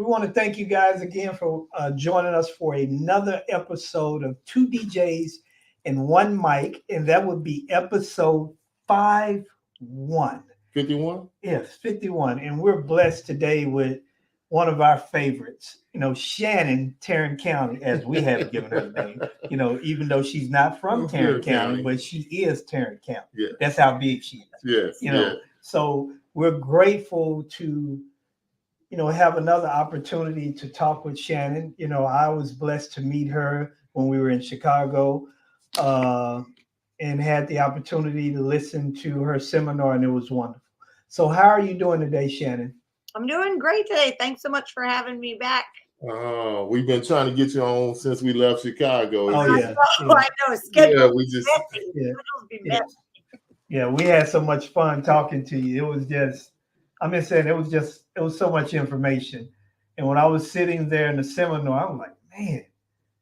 we want to thank you guys again for joining us for another episode of Two DJs and One Mic, and that would be episode 51. 51? Yes, 51. And we're blessed today with one of our favorites, Shannon Tarrant County, as we have given her the name, even though she's not from Tarrant County, but she is Tarrant County. Yes. That's how big she is. Yes. So we're grateful to have another opportunity to talk with Shannon. I was blessed to meet her when we were in Chicago and had the opportunity to listen to her seminar, and it was wonderful. So how are you doing today, Shannon? I'm doing great today. Thanks so much for having me back. Oh, we've been trying to get you on since we left Chicago. Oh, yeah. I know. Schedules we just Yeah, we had so much fun talking to you. It was just, it was so much information. And when I was sitting there in the seminar, I was like, man,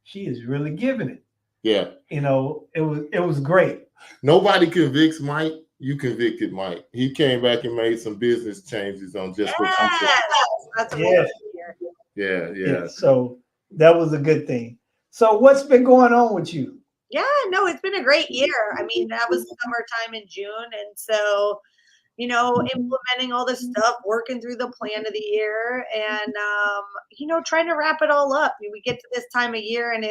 she is really giving it. Yeah. It was great. Nobody convicts Mike. You convicted Mike. He came back and made some business changes on just what you said. That's Yeah. So that was a good thing. So what's been going on with you? Yeah, no, it's been a great year. I mean, that was summertime in June. And so, implementing all this stuff, working through the plan of the year and, trying to wrap it all up. We get to this time of year and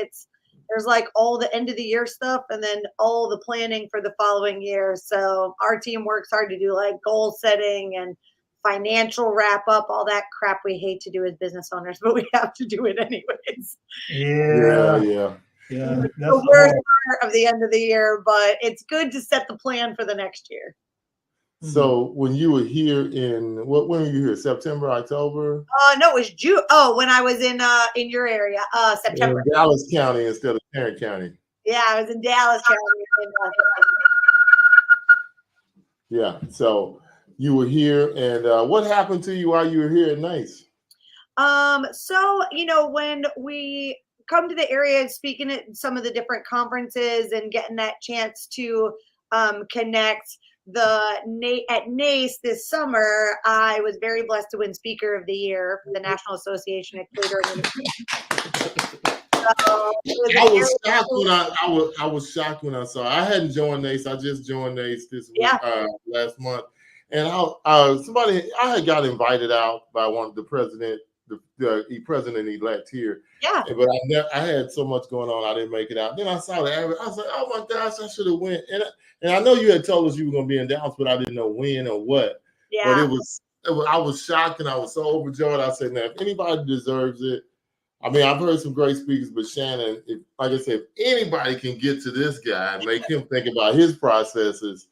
there's like all the end of the year stuff and then all the planning for the following year. So our team works hard to do like goal setting and financial wrap up, all that crap we hate to do as business owners, but we have to do it anyways. Yeah. The worst part of the end of the year, but it's good to set the plan for the next year. So when you were here when were you here? September, October? No, it was June. Oh, when I was in your area, September. In Dallas County instead of Tarrant County. Yeah, I was in Dallas County. Yeah. So you were here, and what happened to you while you were here at NICE? So when we come to the area, speaking at some of the different conferences and getting that chance to connect. At NACE this summer, I was very blessed to win Speaker of the Year for the National Association of Catering. I was shocked when I saw. I hadn't joined NACE. I just joined NACE this week, last month, and I had got invited out by one of the president elect here. Yeah. But I had so much going on, I didn't make it out. Then I saw the advert. I was like, oh my gosh, I should have went. And I know you had told us you were going to be in Dallas, but I didn't know when or what. Yeah. But I was shocked and I was so overjoyed. I said, now, if anybody deserves it, I mean, I've heard some great speakers, but Shannon, like I said, if anybody can get to this guy and make him think about his processes,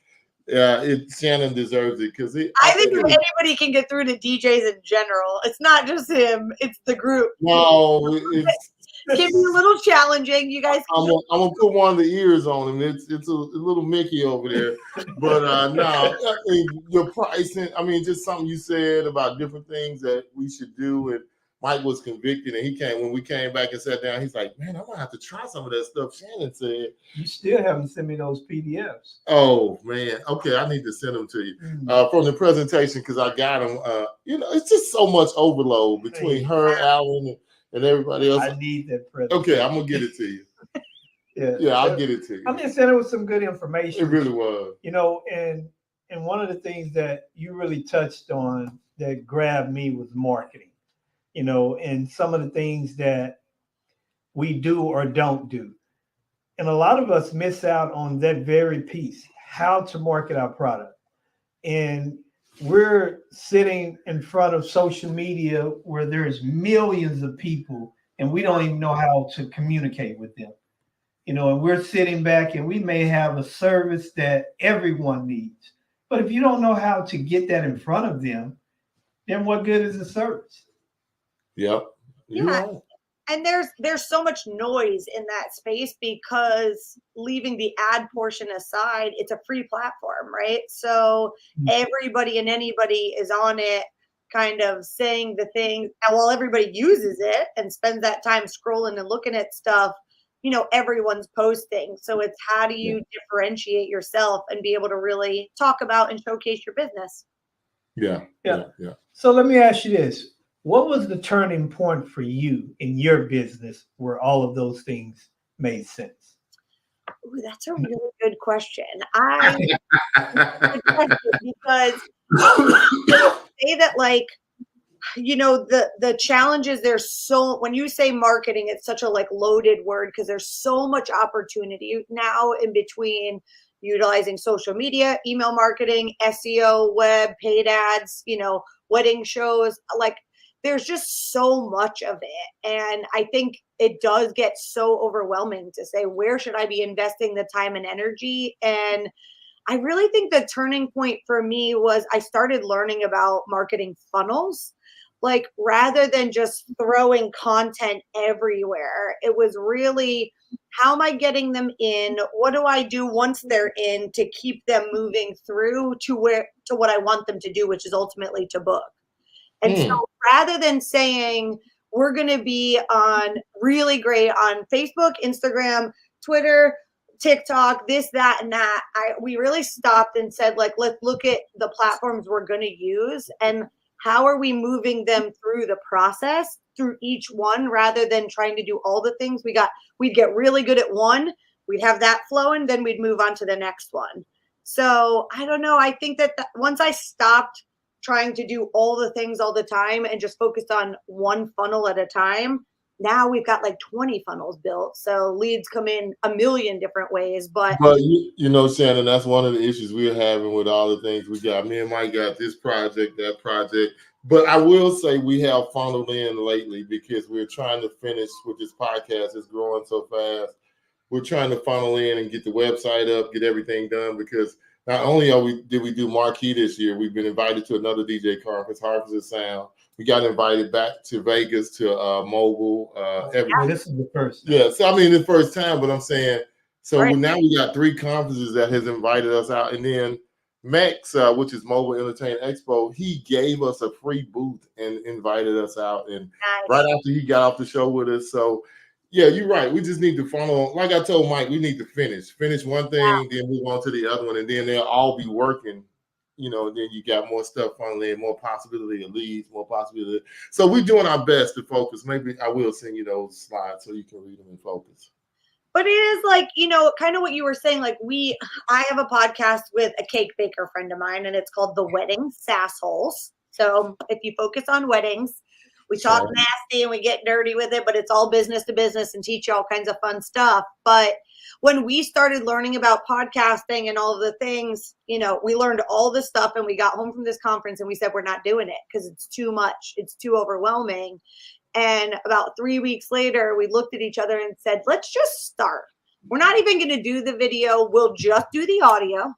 Shannon deserves it because I think if anybody can get through to DJs in general, it's not just him; it's the group. No, it can be a little challenging. You guys, I'm gonna put one of the ears on him. It's a little Mickey over there, but no, your pricing. I mean, just something you said about different things that we should do and. Mike was convicted, and when we came back and sat down, he's like, man, I'm going to have to try some of that stuff Shannon said. You still haven't sent me those PDFs. Oh, man. Okay, I need to send them to you from the presentation because I got them. It's just so much overload between her, Alan, and everybody else. I need that presentation. Okay, I'm going to get it to you. Yeah, I'll get it to you. I'm just saying it was some good information. It really was. And one of the things that you really touched on that grabbed me was marketing. And some of the things that we do or don't do. And a lot of us miss out on that very piece, how to market our product. And we're sitting in front of social media where there's millions of people and we don't even know how to communicate with them. And we're sitting back and we may have a service that everyone needs. But if you don't know how to get that in front of them, then what good is the service? Yep. Yeah. And there's so much noise in that space because leaving the ad portion aside, it's a free platform, right? So everybody and anybody is on it kind of saying the thing. And while everybody uses it and spends that time scrolling and looking at stuff, everyone's posting. So it's how do you differentiate yourself and be able to really talk about and showcase your business? Yeah. So let me ask you this. What was the turning point for you in your business where all of those things made sense? Ooh, that's a really good question. Good question because I would say that like the challenges there's so when you say marketing it's such a like loaded word because there's so much opportunity now in between utilizing social media, email marketing, SEO, web, paid ads, wedding shows, like there's just so much of it, and I think it does get so overwhelming to say where should I be investing the time and energy. And I really think the turning point for me was I started learning about marketing funnels. Like rather than just throwing content everywhere, it was really how am I getting them in? What do I do once they're in to keep them moving through to what I want them to do, which is ultimately to book. And so Hmm. rather than saying we're going to be on really great on Facebook, Instagram, Twitter, TikTok, this, that, and that, we really stopped and said, like, let's look at the platforms we're going to use and how are we moving them through the process through each one rather than trying to do all the things we'd get really good at one, we'd have that flowing, then we'd move on to the next one. So I don't know. I think that once I stopped trying to do all the things all the time and just focused on one funnel at a time. Now we've got like 20 funnels built. So leads come in a million different ways. But But you know, Shannon, that's one of the issues we're having with all the things we got. Me and Mike got this project, that project. But I will say we have funneled in lately because we're trying to finish with this podcast. It's growing so fast. We're trying to funnel in and get the website up, get everything done because not only did we do Marquee this year, we've been invited to another DJ conference, Harvest of Sound. We got invited back to Vegas to Mobile, Well, everything. this is the first time. Yeah, so I mean the first time, but I'm saying so right. now we got 3 conferences that has invited us out, and then Max, which is Mobile Entertainment Expo, he gave us a free booth and invited us out, and Nice. right after he got off the show with us. So yeah, you're right. We just need to funnel. Like I told Mike, we need to finish one thing, then move on to the other one, and then they'll all be working. Then you got more stuff funneling, more possibility of leads, more possibility. So we're doing our best to focus. Maybe I will send you those slides so you can read them and focus. But it is like, kind of what you were saying. Like I have a podcast with a cake baker friend of mine, and it's called The Wedding Sassholes. So if you focus on weddings, we talk Sure. nasty and we get dirty with it, but it's all business to business and teach you all kinds of fun stuff. But when we started learning about podcasting and all of the things, we learned all this stuff and we got home from this conference and we said, we're not doing it because it's too much. It's too overwhelming. And about 3 weeks later, we looked at each other and said, let's just start. We're not even going to do the video. We'll just do the audio.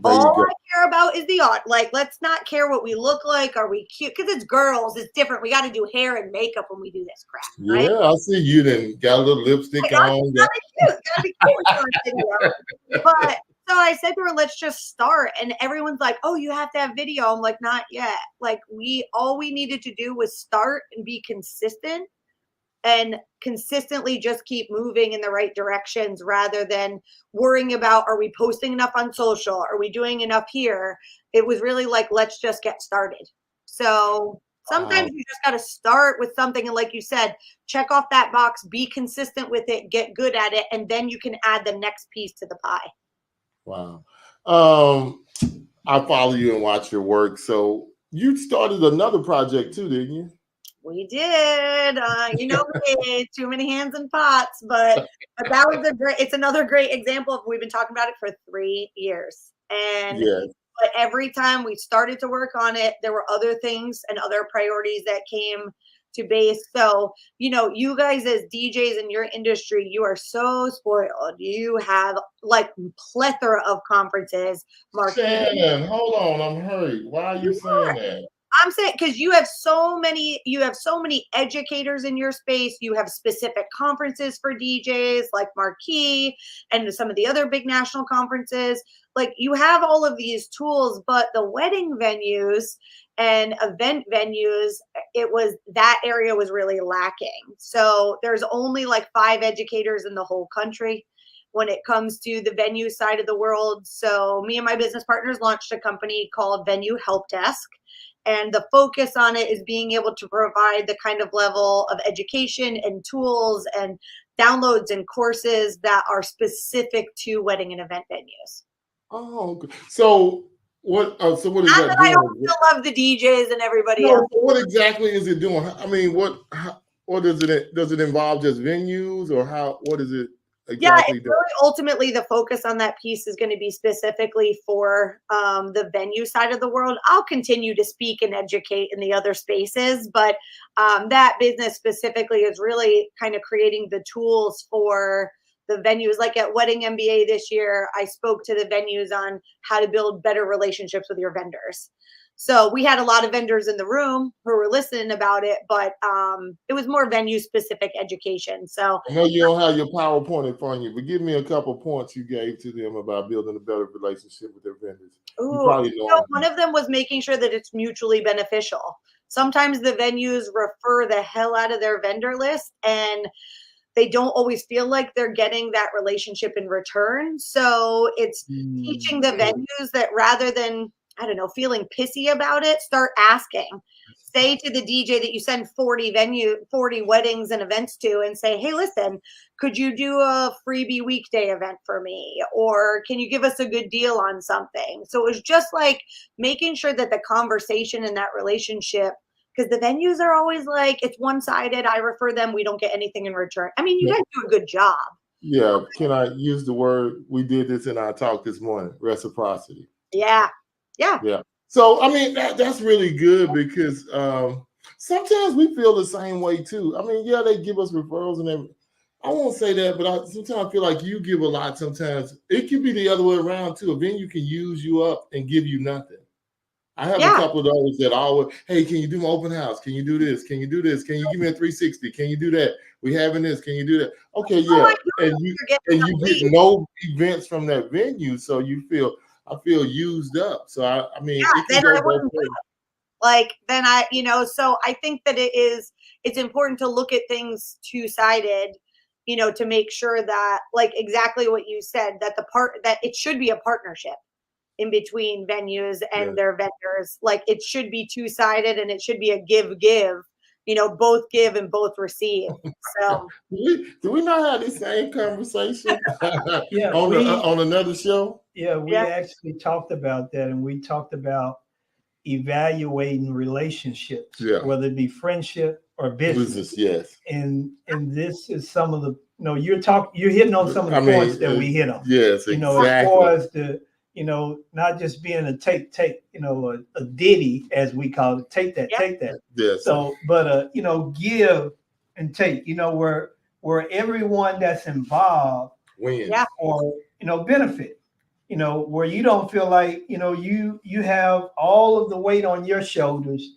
There you All go. I care about is the audio. Like, let's not care what we look like. Are we cute? Because it's girls. It's different. We got to do hair and makeup when we do this crap, right? Yeah, I see you then got a little lipstick Like, on. gotta be cute. Gotta be cute when you're on video. But so I said to her, let's just start. And everyone's like, oh, you have to have video. I'm like, not yet. Like all we needed to do was start and be consistent and consistently just keep moving in the right directions rather than worrying about, are we posting enough on social? Are we doing enough here? It was really like, let's just get started. So sometimes you just got to start with something. And like you said, check off that box, be consistent with it, get good at it. And then you can add the next piece to the pie. Wow. I follow you and watch your work. So you started another project too, didn't you? We did. Me, too many hands and pots, but that was it's another great example of we've been talking about it for 3 years. And Yes. but every time we started to work on it, there were other things and other priorities that came to base. So, you guys as DJs in your industry, you are so spoiled. You have like plethora of conferences. Shannon, hold on. I'm hurried. Why are you saying that? I'm saying because you have so many educators in your space. You have specific conferences for DJs like Marquee and some of the other big national conferences. Like you have all of these tools, but the wedding venues and event venues, that area was really lacking. So there's only like 5 educators in the whole country when it comes to the venue side of the world. So me and my business partners launched a company called Venue Help Desk. And the focus on it is being able to provide the kind of level of education and tools and downloads and courses that are specific to wedding and event venues. Oh, okay. So what? So what is Not that that I don't doing? still love the DJs and everybody No, else. so what exactly is it doing? I mean, what does it involve? Just venues, or how? What is it Yeah, exactly it's doing? really ultimately the focus on that piece is going to be specifically for the venue side of the world. I'll continue to speak and educate in the other spaces, but that business specifically is really kind of creating the tools for the venues. Like at Wedding MBA this year, I spoke to the venues on how to build better relationships with your vendors. So we had a lot of vendors in the room who were listening about it, but it was more venue specific education. So I know you don't have your PowerPoint in front of you, but give me a couple points you gave to them about building a better relationship with their vendors. You ooh, probably know. one of them was making sure that it's mutually beneficial. Sometimes the venues refer the hell out of their vendor list and they don't always feel like they're getting that relationship in return. So it's teaching the venues that rather than, I don't know, feeling pissy about it, start asking. Say to the DJ that you send 40 weddings and events to and say, hey, listen, could you do a freebie weekday event for me? Or can you give us a good deal on something? So it was just like making sure that the conversation and that relationship, because the venues are always like, it's one-sided. I refer them. We don't get anything in return. I mean, you guys do a good job. Yeah, can I use the word? We did this in our talk this morning, reciprocity. Yeah. Yeah. Yeah. So I mean that's really good because sometimes we feel the same way too. I mean, yeah, they give us referrals and everything. I won't say that, but sometimes I feel like you give a lot. Sometimes it could be the other way around too. A venue can use you up and give you nothing. I have a Yeah. couple of those that always, hey, can you do my open house? Can you do this? Can you do this? Can you give me a 360? Can you do that? We having this. Can you do that? Okay, Oh yeah. my God, And you you're getting get leads. no events from that venue, so I feel used up. So I mean, Yeah, it can then go I both wouldn't do ways. it. Like then so I think that it's important to look at things two-sided, to make sure that like exactly what you said, that that it should be a partnership in between venues Yeah. and their vendors. Like it should be two-sided and it should be a give, both give and both receive. So Do we not have the same conversation Yeah, on another show? yeah, yeah, we actually talked about that, and we talked about evaluating relationships, Yeah. whether it be friendship or business. Yes. And this is some of the you're hitting on some of the I mean, points that we hit on. yes, As far exactly. as the not just being a take, a ditty as we call it, take that, Yeah. take that. Yes. So, but give and take, where everyone that's involved Wins. yeah. or benefit, where you don't feel like you have all of the weight on your shoulders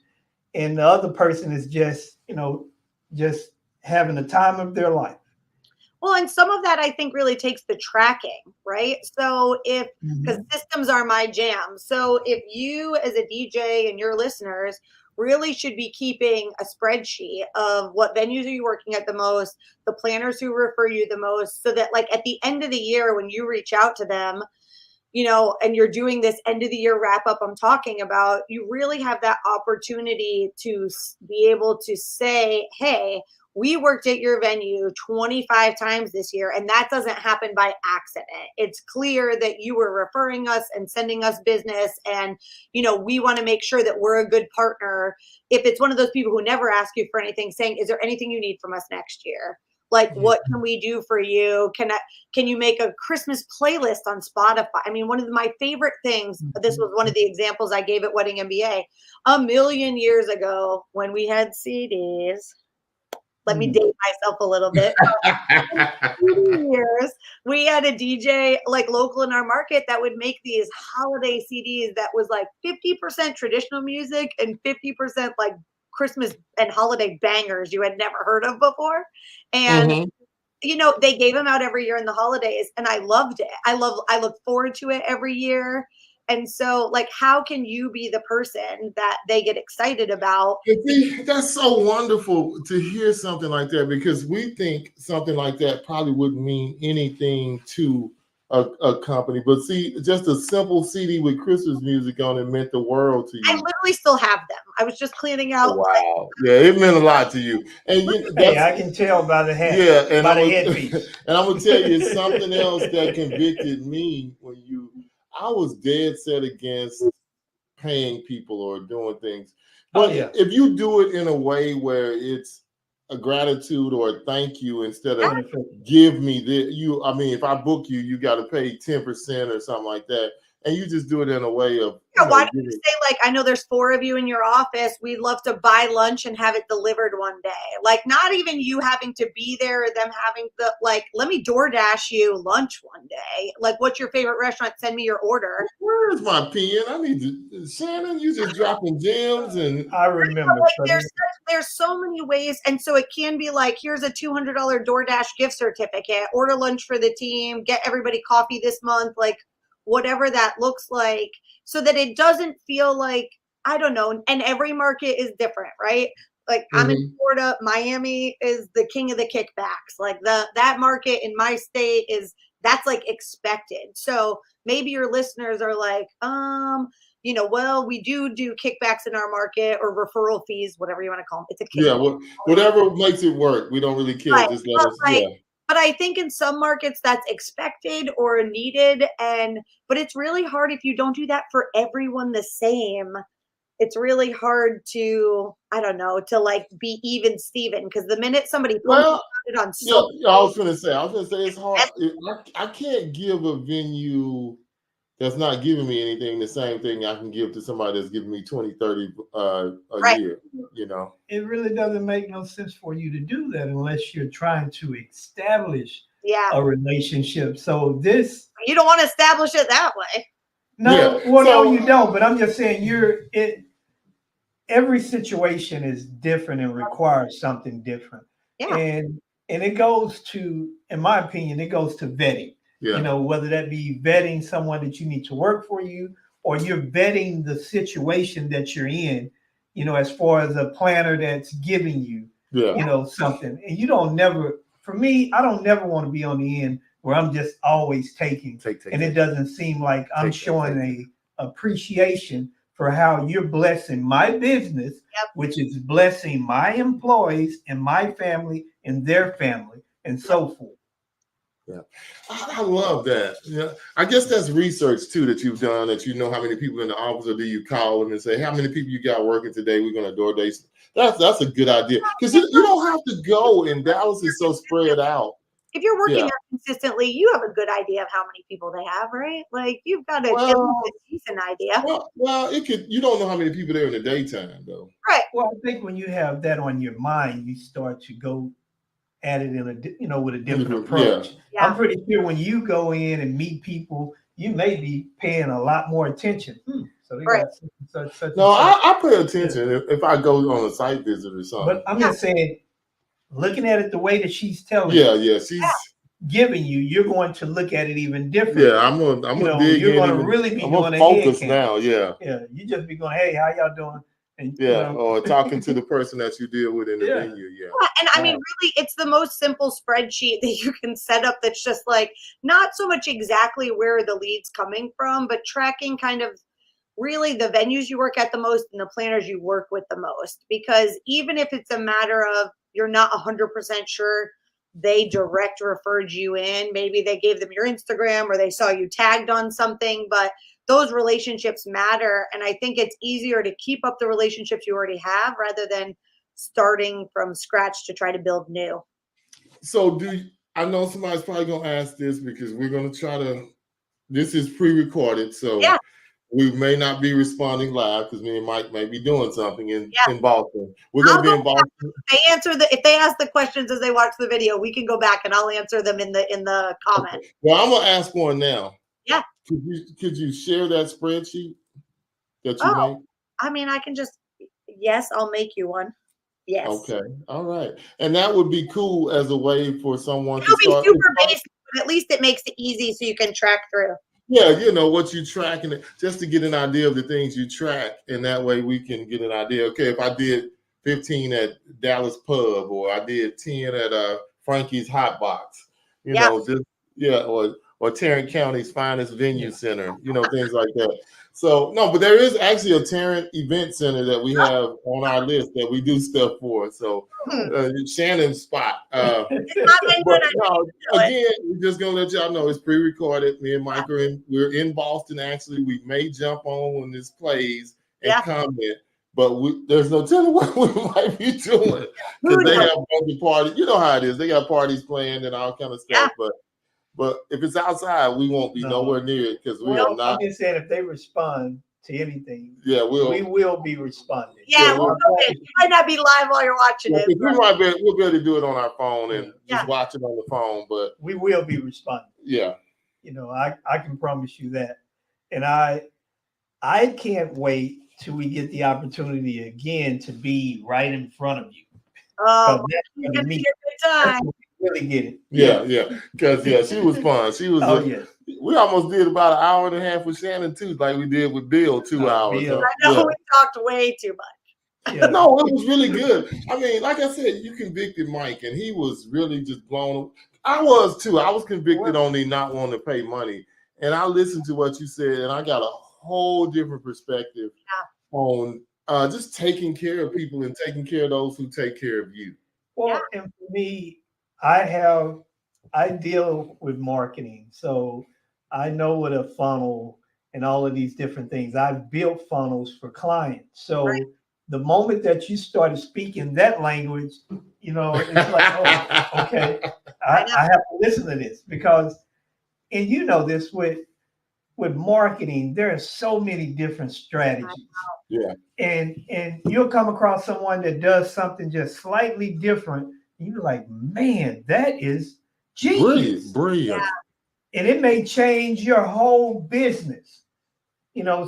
and the other person is just having the time of their life. Well, and some of that I think really takes the tracking, right? So because systems are my jam. So if you as a DJ and your listeners really should be keeping a spreadsheet of what venues are you working at the most, the planners who refer you the most, so that like at the end of the year when you reach out to them, and you're doing this end of the year wrap up I'm talking about, you really have that opportunity to be able to say, hey, we worked at your venue 25 times this year, and that doesn't happen by accident. It's clear that you were referring us and sending us business, and we want to make sure that we're a good partner. If it's one of those people who never ask you for anything, saying, is there anything you need from us next year? Like, what can we do for you? Can you make a Christmas playlist on Spotify? I mean, one of my favorite things, this was one of the examples I gave at Wedding MBA a million years ago when we had CDs. Let me date myself a little bit. Years, we had a DJ like local in our market that would make these holiday CDs that was like 50% traditional music and 50% like Christmas and holiday bangers you had never heard of before. And they gave them out every year in the holidays, and I loved it. I look forward to it every year. And so, like, how can you be the person that they get excited about? See, that's so wonderful to hear something like that, because we think something like that probably wouldn't mean anything to a company. But see, just a simple CD with Christmas music on it meant the world to I you. literally still have them. I was just cleaning out. Wow. Yeah, it meant a lot to you. And Hey, that's I can tell by the hat, yeah, and by I'm the gonna, headpiece. and I'm gonna tell you it's something else that convicted me I was dead set against paying people or doing things. Oh But yeah, if you do it in a way where it's a gratitude or a thank you instead of beneficial. give me I mean, if I book you, you got to pay 10% or something like that. And you just do it in a way of, Yeah, why don't you giving. say, like, I know there's 4 of you in your office. We'd love to buy lunch and have it delivered one day. Like, not even you having to be there or them having the, like, let me DoorDash you lunch one day. Like, what's your favorite restaurant? Send me your order. Where's my pen? I need to, Shannon, you just dropping gems and I remember. Like, there's so many ways. And so it can be like, here's a $200 DoorDash gift certificate, order lunch for the team, get everybody coffee this month, like whatever that looks like, so that it doesn't feel like, I don't know. And every market is different, right? Like I'm in Florida, Miami is the king of the kickbacks. Like that market in my state that's like expected. So maybe your listeners are like, well, we do kickbacks in our market or referral fees, whatever you want to call them. It's a kickback. whatever makes it work. We don't really care. Right. Just let us. But I think in some markets that's expected or needed, but it's really hard if you don't do that for everyone the same. It's really hard to, I don't know, to like be even Steven, because the minute somebody posts it on social, I was gonna say it's hard. I can't give a venue that's not giving me anything the same thing I can give to somebody that's giving me 20, 30 a year, It really doesn't make no sense for you to do that unless you're trying to establish a relationship. So you don't want to establish it that way. No, no, you don't. But I'm just saying every situation is different and requires something different. Yeah. And it goes to, in my opinion, it goes to vetting. Yeah. Whether that be vetting someone that you need to work for you, or you're vetting the situation that you're in, as far as a planner that's giving you, something. And you don't never, for me, I don't never want to be on the end where I'm just always taking, and it doesn't seem like I'm showing a appreciation for how you're blessing my business, which is blessing my employees and my family and their family and so forth. Yeah, I love that. Yeah, I guess that's research too that you've done. That you know how many people in the office, or do you call them and say, "How many people you got working today? We're going to DoorDash." That's a good idea, because you don't have to go. And Dallas is so spread out. If you're working there consistently, you have a good idea of how many people they have, right? Like you've got a decent idea. Well, you don't know how many people there in the daytime, though. Right. Well, I think when you have that on your mind, you start to go at it in with a different approach. Yeah. I'm pretty sure when you go in and meet people, you may be paying a lot more attention. So they got such. No, I pay attention if I go on a site visit or something. But I'm just saying, looking at it the way that she's telling she's giving you, you're going to look at it even different. Yeah, I'm gonna dig you're in. Going to really be doing focus now. Yeah. You just be going, hey, how y'all doing? And, or talking to the person that you deal with in the venue. And I mean, really, it's the most simple spreadsheet that you can set up. That's just like not so much exactly where the lead's coming from, but tracking kind of really the venues you work at the most and the planners you work with the most. Because even if it's a matter of you're not 100% sure they direct referred you in, maybe they gave them your Instagram or they saw you tagged on something, but those relationships matter. And I think it's easier to keep up the relationships you already have rather than starting from scratch to try to build new. So I know somebody's probably going to ask this, because we're going to try to, this is pre-recorded. So we may not be responding live because me and Mike may be doing something in Boston. We're going to be in Boston. If they ask the questions as they watch the video, we can go back and I'll answer them in the comment. Okay. Well, I'm going to ask one now. Yeah. Could you share that spreadsheet that you made? I mean, I can just, I'll make you one. Yes. Okay. All right. And that would be cool as a way for someone to start. It'll be super basic, but at least it makes it easy so you can track through. Yeah, what you track, and just to get an idea of the things you track, and that way we can get an idea. Okay, if I did 15 at Dallas Pub, or I did 10 at Frankie's Hot Box, or or Tarrant County's finest venue Yeah. center, things like that. So no, but there is actually a Tarrant event center that we have on our list that we do stuff for. So Shannon's spot. It's not been But good. I no, think do it. again, we're just gonna let y'all know it's pre-recorded. Me and Mike we're in Boston. Actually, we may jump on when this plays and comment, but there's no telling what we might be doing because they have a bunch of parties. You know how it is. They got parties planned and all kind of stuff. But if it's outside, we won't be nowhere near it because we are not. I'm just saying, if they respond to anything, we will be responding. Yeah, you might not be live while you're watching it. We'll be able to do it on our phone and just watch it on the phone, but we will be responding. Yeah. I can promise you that. And I can't wait till we get the opportunity again to be right in front of you. Oh, it's gonna be a good time. Really get it. Yeah. Because she was fun. She was. We almost did about an hour and a half with Shannon too, like we did with Bill 2 hours. Bill. I know we talked way too much. Yeah. No, it was really good. I mean, like I said, you convicted Mike, and he was really just blown. I was too. I was convicted on the not wanting to pay money, and I listened to what you said, and I got a whole different perspective on just taking care of people and taking care of those who take care of you. Well, and for me, I deal with marketing, so I know what a funnel and all of these different things. I've built funnels for clients. So the moment that you started speaking that language, it's like, oh, okay, I have to listen to this because, and you know this with marketing, there are so many different strategies. Yeah. And you'll come across someone that does something just slightly different. You're like, man, that is genius. Brilliant. Yeah. And it may change your whole business.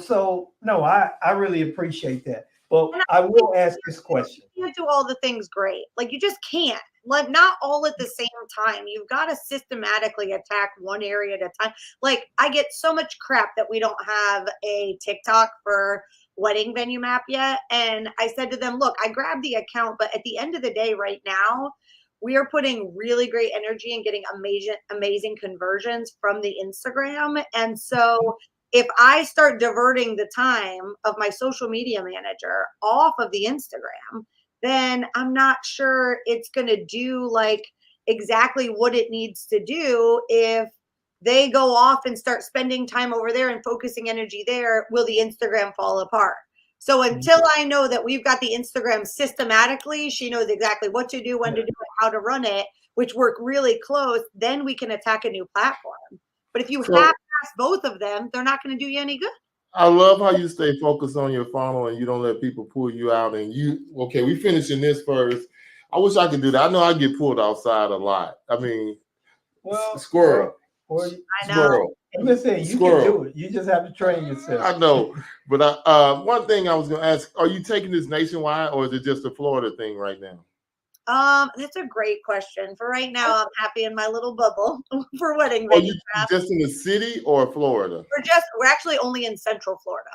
So no, I really appreciate that. But I will ask this question. You can't do all the things great. Like you just can't. Like not all at the same time. You've got to systematically attack one area at a time. Like I get so much crap that we don't have a TikTok for wedding venue map yet. And I said to them, look, I grabbed the account, but at the end of the day right now, we are putting really great energy and getting amazing conversions from the Instagram. And so if I start diverting the time of my social media manager off of the Instagram, then I'm not sure it's going to do like exactly what it needs to do. If they go off and start spending time over there and focusing energy there, will the Instagram fall apart? So until I know that we've got the Instagram systematically, she knows exactly what to do, when to do it, how to run it, which work really close, then we can attack a new platform. But if you half-ass both of them, they're not going to do you any good. I love how you stay focused on your funnel and you don't let people pull you out. And we finishing this first. I wish I could do that. I know I get pulled outside a lot. I mean, squirrel. I know. Squirrel. Listen, you can do it. You just have to train yourself. I know. But one thing I was going to ask, are you taking this nationwide or is it just a Florida thing right now? That's a great question. For right now, I'm happy in my little bubble for wedding Are venue. you just in the city or Florida? We're actually only in Central Florida.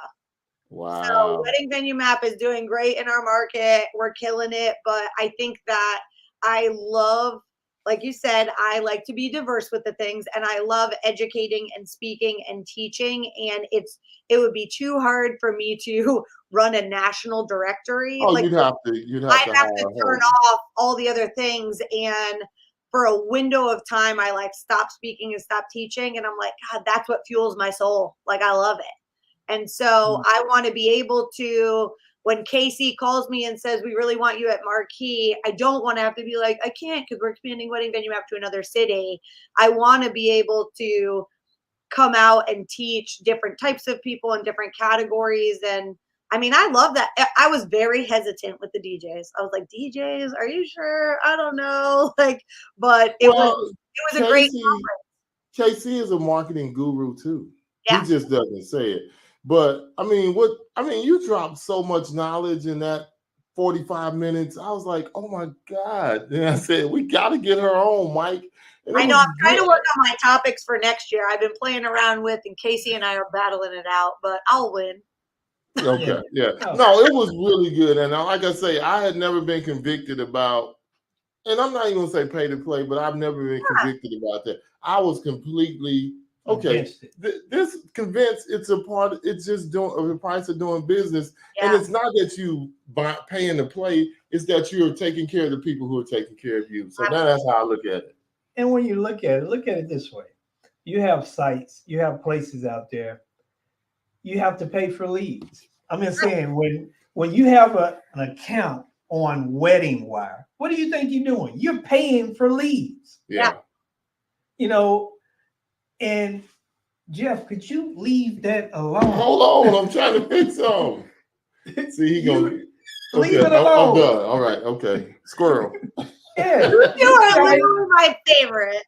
Wow. So wedding venue map is doing great in our market. We're killing it. But I think that I love, like you said, I like to be diverse with the things, and I love educating and speaking and teaching. And it would be too hard for me to run a national directory. Oh, like, you'd have to turn off all the other things. And for a window of time, I like stop speaking and stop teaching. And I'm like, God, that's what fuels my soul. Like, I love it. And so I want to be able to, when Casey calls me and says, we really want you at Marquee, I don't want to have to be like, I can't because we're expanding wedding venue map to another city. I want to be able to come out and teach different types of people in different categories. And I mean, I love that. I was very hesitant with the DJs. I was like, DJs, are you sure? I don't know. But it was a great conference. KC is a marketing guru too. Yeah. He just doesn't say it. But you dropped so much knowledge in that 45 minutes. I was like, oh my God. And I said, we got to get her on, Mike. I know. I'm trying to work on my topics for next year. I've been playing around with, and Casey and I are battling it out, but I'll win. Okay. Yeah. No, it was really good. And like I say, I had never been convicted about, and I'm not even going to say pay to play, but I've never been convicted about that. I was completely Okay, against it. this convinced it's a part. It's just doing the price of doing business, and Yeah. it's not that you paying to play. It's that you're taking care of the people who are taking care of you. So now that's how I look at it. And when you look at it this way. You have sites, you have places out there. You have to pay for leads. I'm just saying when you have an account on Wedding Wire, what do you think you're doing? You're paying for leads. Yeah. You know, and Jeff, could you leave that alone? Hold on, I'm trying to fix something. See, he gonna leave okay. it alone. I'm done. All right. Okay. Squirrel. Yeah. You are literally my favorite.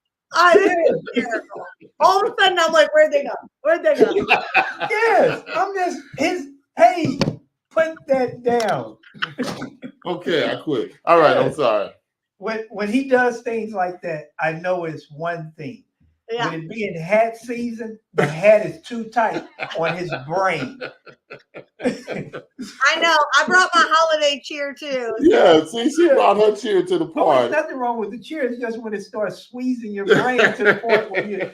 This is hysterical. All of a sudden, I'm like, where'd they go? Where'd they go? Yes. I'm just hey, put that down. Okay, I quit. All right, I'm sorry. When he does things like that, I know it's one thing. Yeah. With it being hat season, the hat is too tight on his brain. I know. I brought my holiday cheer too. Yeah, see, she brought her cheer to the But party. there's nothing wrong with the cheer. It's just when it starts squeezing your brain to the point where you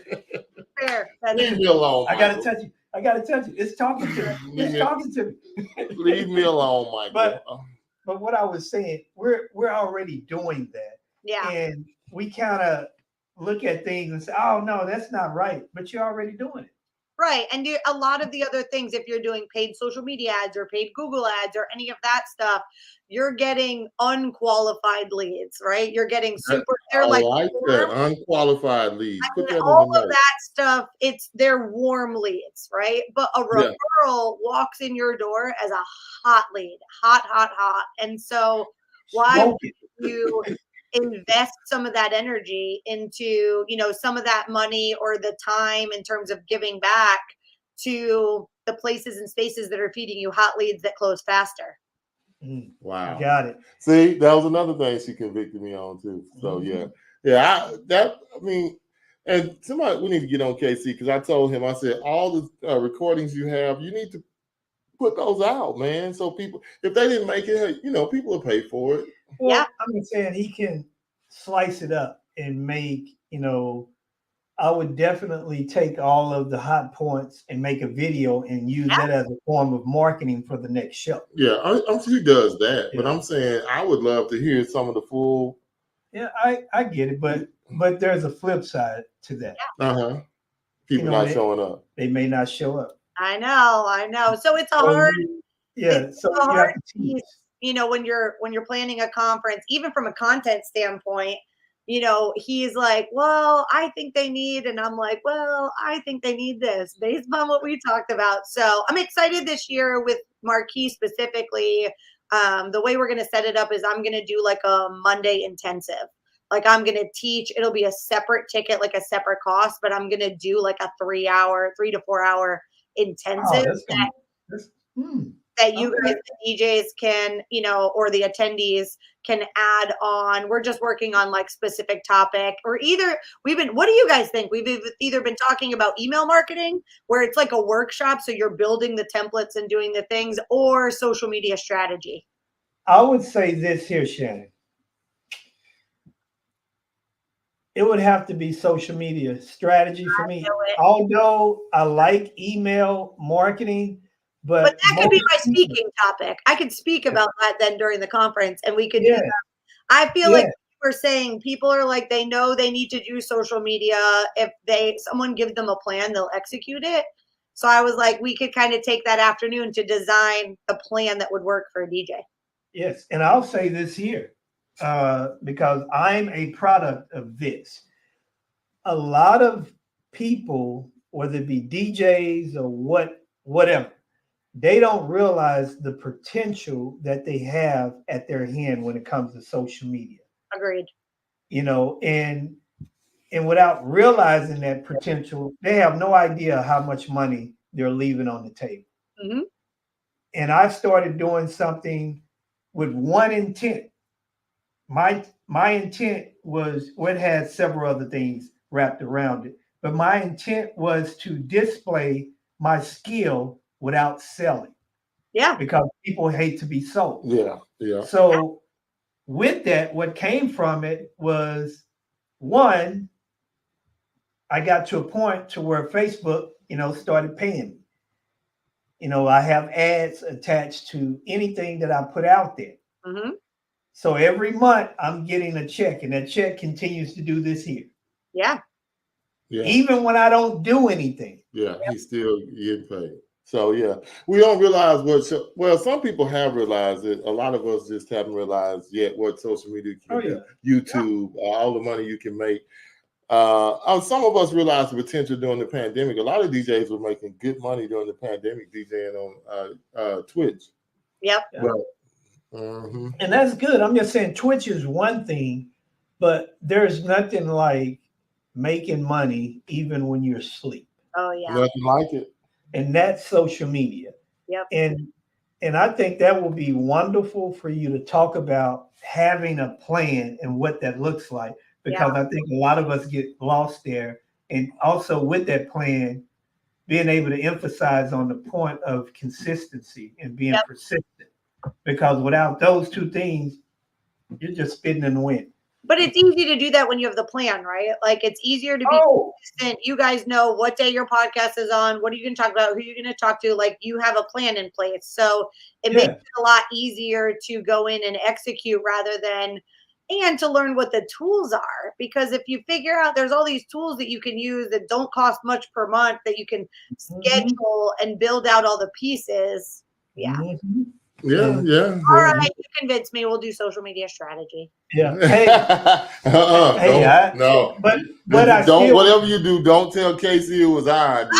Fair. Leave me alone. I gotta touch you. I gotta touch you. It's talking to me. It's talking to me. Leave me alone, Michael. But what I was saying, we're already doing that. Yeah. And we kind of look at things and say, oh no, that's not right. But you're already doing it. Right. And a lot of the other things, if you're doing paid social media ads or paid Google ads or any of that stuff, you're getting unqualified leads, right? You're getting super, they're like that. Unqualified leads. Put that all in the of that stuff, they're warm leads, right? But a referral walks in your door as a hot lead, hot. And so why would you invest some of that energy into, some of that money or the time in terms of giving back to the places and spaces that are feeding you hot leads that close faster? Wow. Got it. See, that was another thing she convicted me on too. So and somebody, we need to get on KC because I told him, I said, all the recordings you have, you need to put those out, man. So people, if they didn't make it, people will pay for it. Well, I'm saying he can slice it up and make, I would definitely take all of the hot points and make a video and use that as a form of marketing for the next show. Yeah, I'm sure he does that, but I'm saying I would love to hear some of the full. Yeah, I get it, but there's a flip side to that. People not showing up. They may not show up. I know. So it's a hard. It's so you have to teach. When you're planning a conference, even from a content standpoint, he's like, well, I think they need, and I'm like, well, I think they need this based on what we talked about. So I'm excited this year with Marquis specifically. The way we're going to set it up is I'm going to do like a Monday intensive. Like I'm going to teach, it'll be a separate ticket, like a separate cost, but I'm going to do like a 3 to 4 hour intensive that you guys, the DJs can, or the attendees can add on. We're just working on like specific topic or what do you guys think? We've either been talking about email marketing where it's like a workshop. So you're building the templates and doing the things, or social media strategy. I would say this here, Shannon. It would have to be social media strategy for me. Although I like email marketing, but that could be my speaking topic. I could speak about that then during the conference, and we could do that. I feel like we're saying people are like, they know they need to do social media. If someone gives them a plan, they'll execute it. So I was like, we could kind of take that afternoon to design a plan that would work for a DJ. Yes. And I'll say this here, because I'm a product of this. A lot of people, whether it be DJs or whatever, they don't realize the potential that they have at their hand when it comes to social media. Agreed. And without realizing that potential, they have no idea how much money they're leaving on the table. Mm-hmm. And I started doing something with one intent. My intent was, it had several other things wrapped around it, but my intent was to display my skill without selling. Yeah. Because people hate to be sold. Yeah. So with that, what came from it was, one, I got to a point to where Facebook, started paying me. I have ads attached to anything that I put out there. Mm-hmm. So every month I'm getting a check, and that check continues to do this here. Yeah. Yeah. Even when I don't do anything. Yeah, he's still getting paid. So yeah, we don't realize well, some people have realized it. A lot of us just haven't realized yet what social media can do. YouTube, all the money you can make. Some of us realized the potential during the pandemic. A lot of DJs were making good money during the pandemic DJing on Twitch. Yep. But, and that's good. I'm just saying Twitch is one thing, but there's nothing like making money even when you're asleep. Oh yeah. Nothing like it. And that's social media. Yep. And I think that will be wonderful for you to talk about having a plan and what that looks like, because I think a lot of us get lost there. And also with that plan, being able to emphasize on the point of consistency and being persistent, because without those two things, you're just spitting in the wind. But it's easy to do that when you have the plan, right? Like it's easier to be consistent. You guys know what day your podcast is on, what are you going to talk about, who you're going to talk to. Like you have a plan in place. So it makes it a lot easier to go in and execute rather than, and to learn what the tools are. Because if you figure out there's all these tools that you can use that don't cost much per month, that you can schedule and build out all the pieces. Yeah. Yeah. All right, you convinced me. We'll do social media strategy. Yeah. Hey, no. But whatever you do, don't tell Casey it was our idea.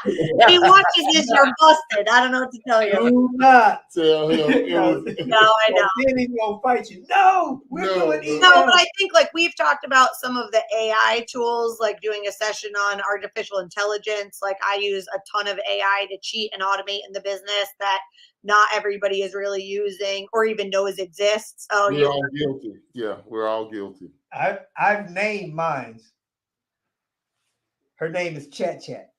If he watches this, you're busted. I don't know what to tell you. Do not tell him. No, I know. Then he's gonna fight you. No, we're doing email. No, but I think like we've talked about some of the AI tools, like doing a session on artificial intelligence. Like I use a ton of AI to cheat and automate in the business that not everybody is really using or even knows exists. Oh, we're all guilty. Yeah, we're all guilty. I've named mine. Her name is Chat Chat.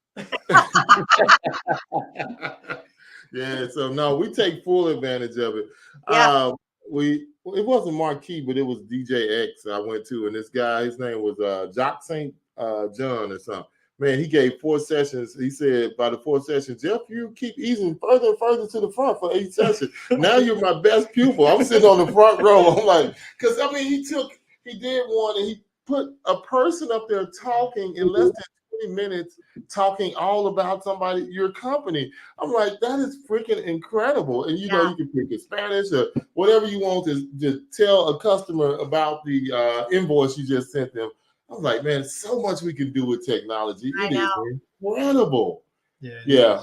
Yeah, so no, we take full advantage of it. Yeah. It wasn't Marquee, but it was DJ X I went to, and this guy, his name was Jock St. John or something. Man, he gave 4 sessions. He said by the 4 sessions, Jeff, you keep easing further and further to the front for each session. Now you're my best pupil. I'm sitting on the front row. I'm like, because I mean, he did one and he put a person up there talking in less than 20 minutes, talking all about your company. I'm like, that is freaking incredible. And you know, you can pick in Spanish or whatever you want to tell a customer about the invoice you just sent them. I was like, man, so much we can do with technology. It is incredible. Yeah.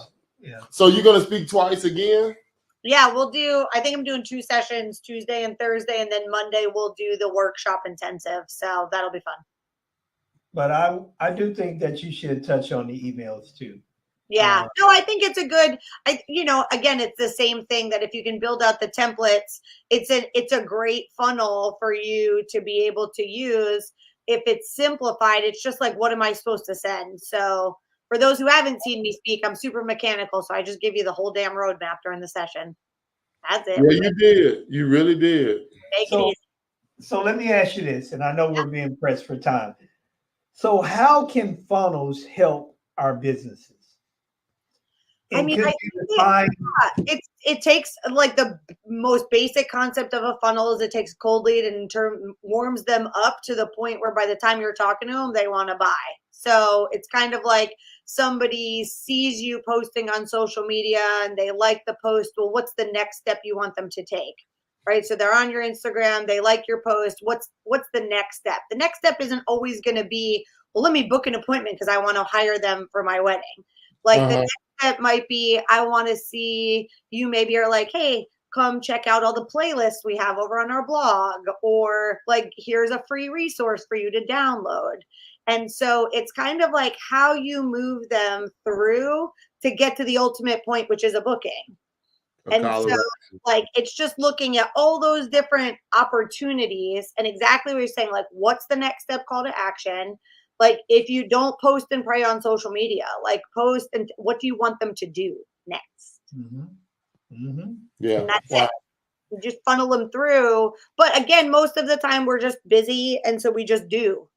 So you're going to speak twice again? Yeah, I think I'm doing 2 sessions, Tuesday and Thursday, and then Monday we'll do the workshop intensive. So that'll be fun. But I do think that you should touch on the emails too. Yeah, no, I think it's a good, again, it's the same thing that if you can build out the templates, it's a great funnel for you to be able to use. If it's simplified, it's just like, what am I supposed to send? So for those who haven't seen me speak, I'm super mechanical. So I just give you the whole damn roadmap during the session. That's it. Yeah, you did. You really did. Make it easy. So let me ask you this, and I know we're being pressed for time. So how can funnels help our businesses? I mean, it takes like the most basic concept of a funnel is it takes a cold lead and warms them up to the point where by the time you're talking to them, they want to buy. So it's kind of like somebody sees you posting on social media and they like the post. Well, what's the next step you want them to take? Right. So they're on your Instagram. They like your post. What's the next step? The next step isn't always going to be, well, let me book an appointment because I want to hire them for my wedding. Like the next step might be, I want to see you maybe are like, hey, come check out all the playlists we have over on our blog, or like, here's a free resource for you to download. And so it's kind of like how you move them through to get to the ultimate point, which is a booking. And so like, it's just looking at all those different opportunities and exactly what you're saying, like, what's the next step call to action? Like, if you don't post and pray on social media, like post and what do you want them to do next? Yeah. And that's it. You just funnel them through. But again, most of the time we're just busy. And so we just do.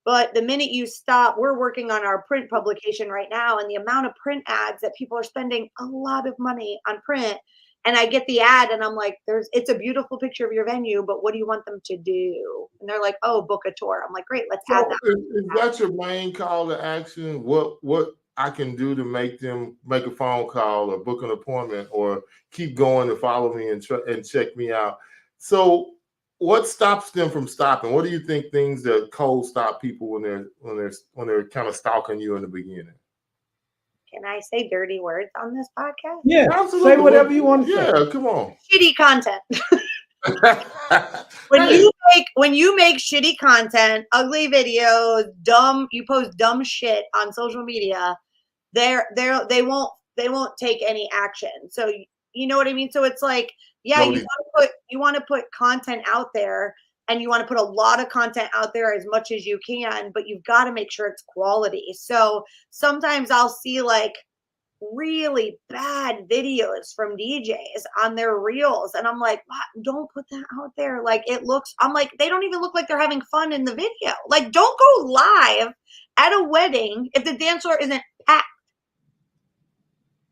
But the minute you stop, we're working on our print publication right now, and the amount of print ads that people are spending a lot of money on print. And I get the ad and I'm like, it's a beautiful picture of your venue, but what do you want them to do? And they're like, oh, book a tour. I'm like, great, let's add So that. is that your main call to action? What I can do to make them make a phone call or book an appointment or keep going and follow me and check me out. So what stops them from stopping? What do you think things that cold stop people when they're kind of stalking you in the beginning? Can I say dirty words on this podcast? Yeah, Absolutely. say whatever you want to say. Yeah, come on. Shitty content. When you make shitty content, ugly videos, you post dumb shit on social media, they won't take any action. So you know what I mean? So it's like, yeah, you want to put content out there, and you want to put a lot of content out there as much as you can, but you've got to make sure it's quality. So sometimes I'll see like really bad videos from DJs on their reels, and I'm like, what? Don't put that out there. Like I'm like, they don't even look like they're having fun in the video. Like, don't go live at a wedding if the dance floor isn't packed.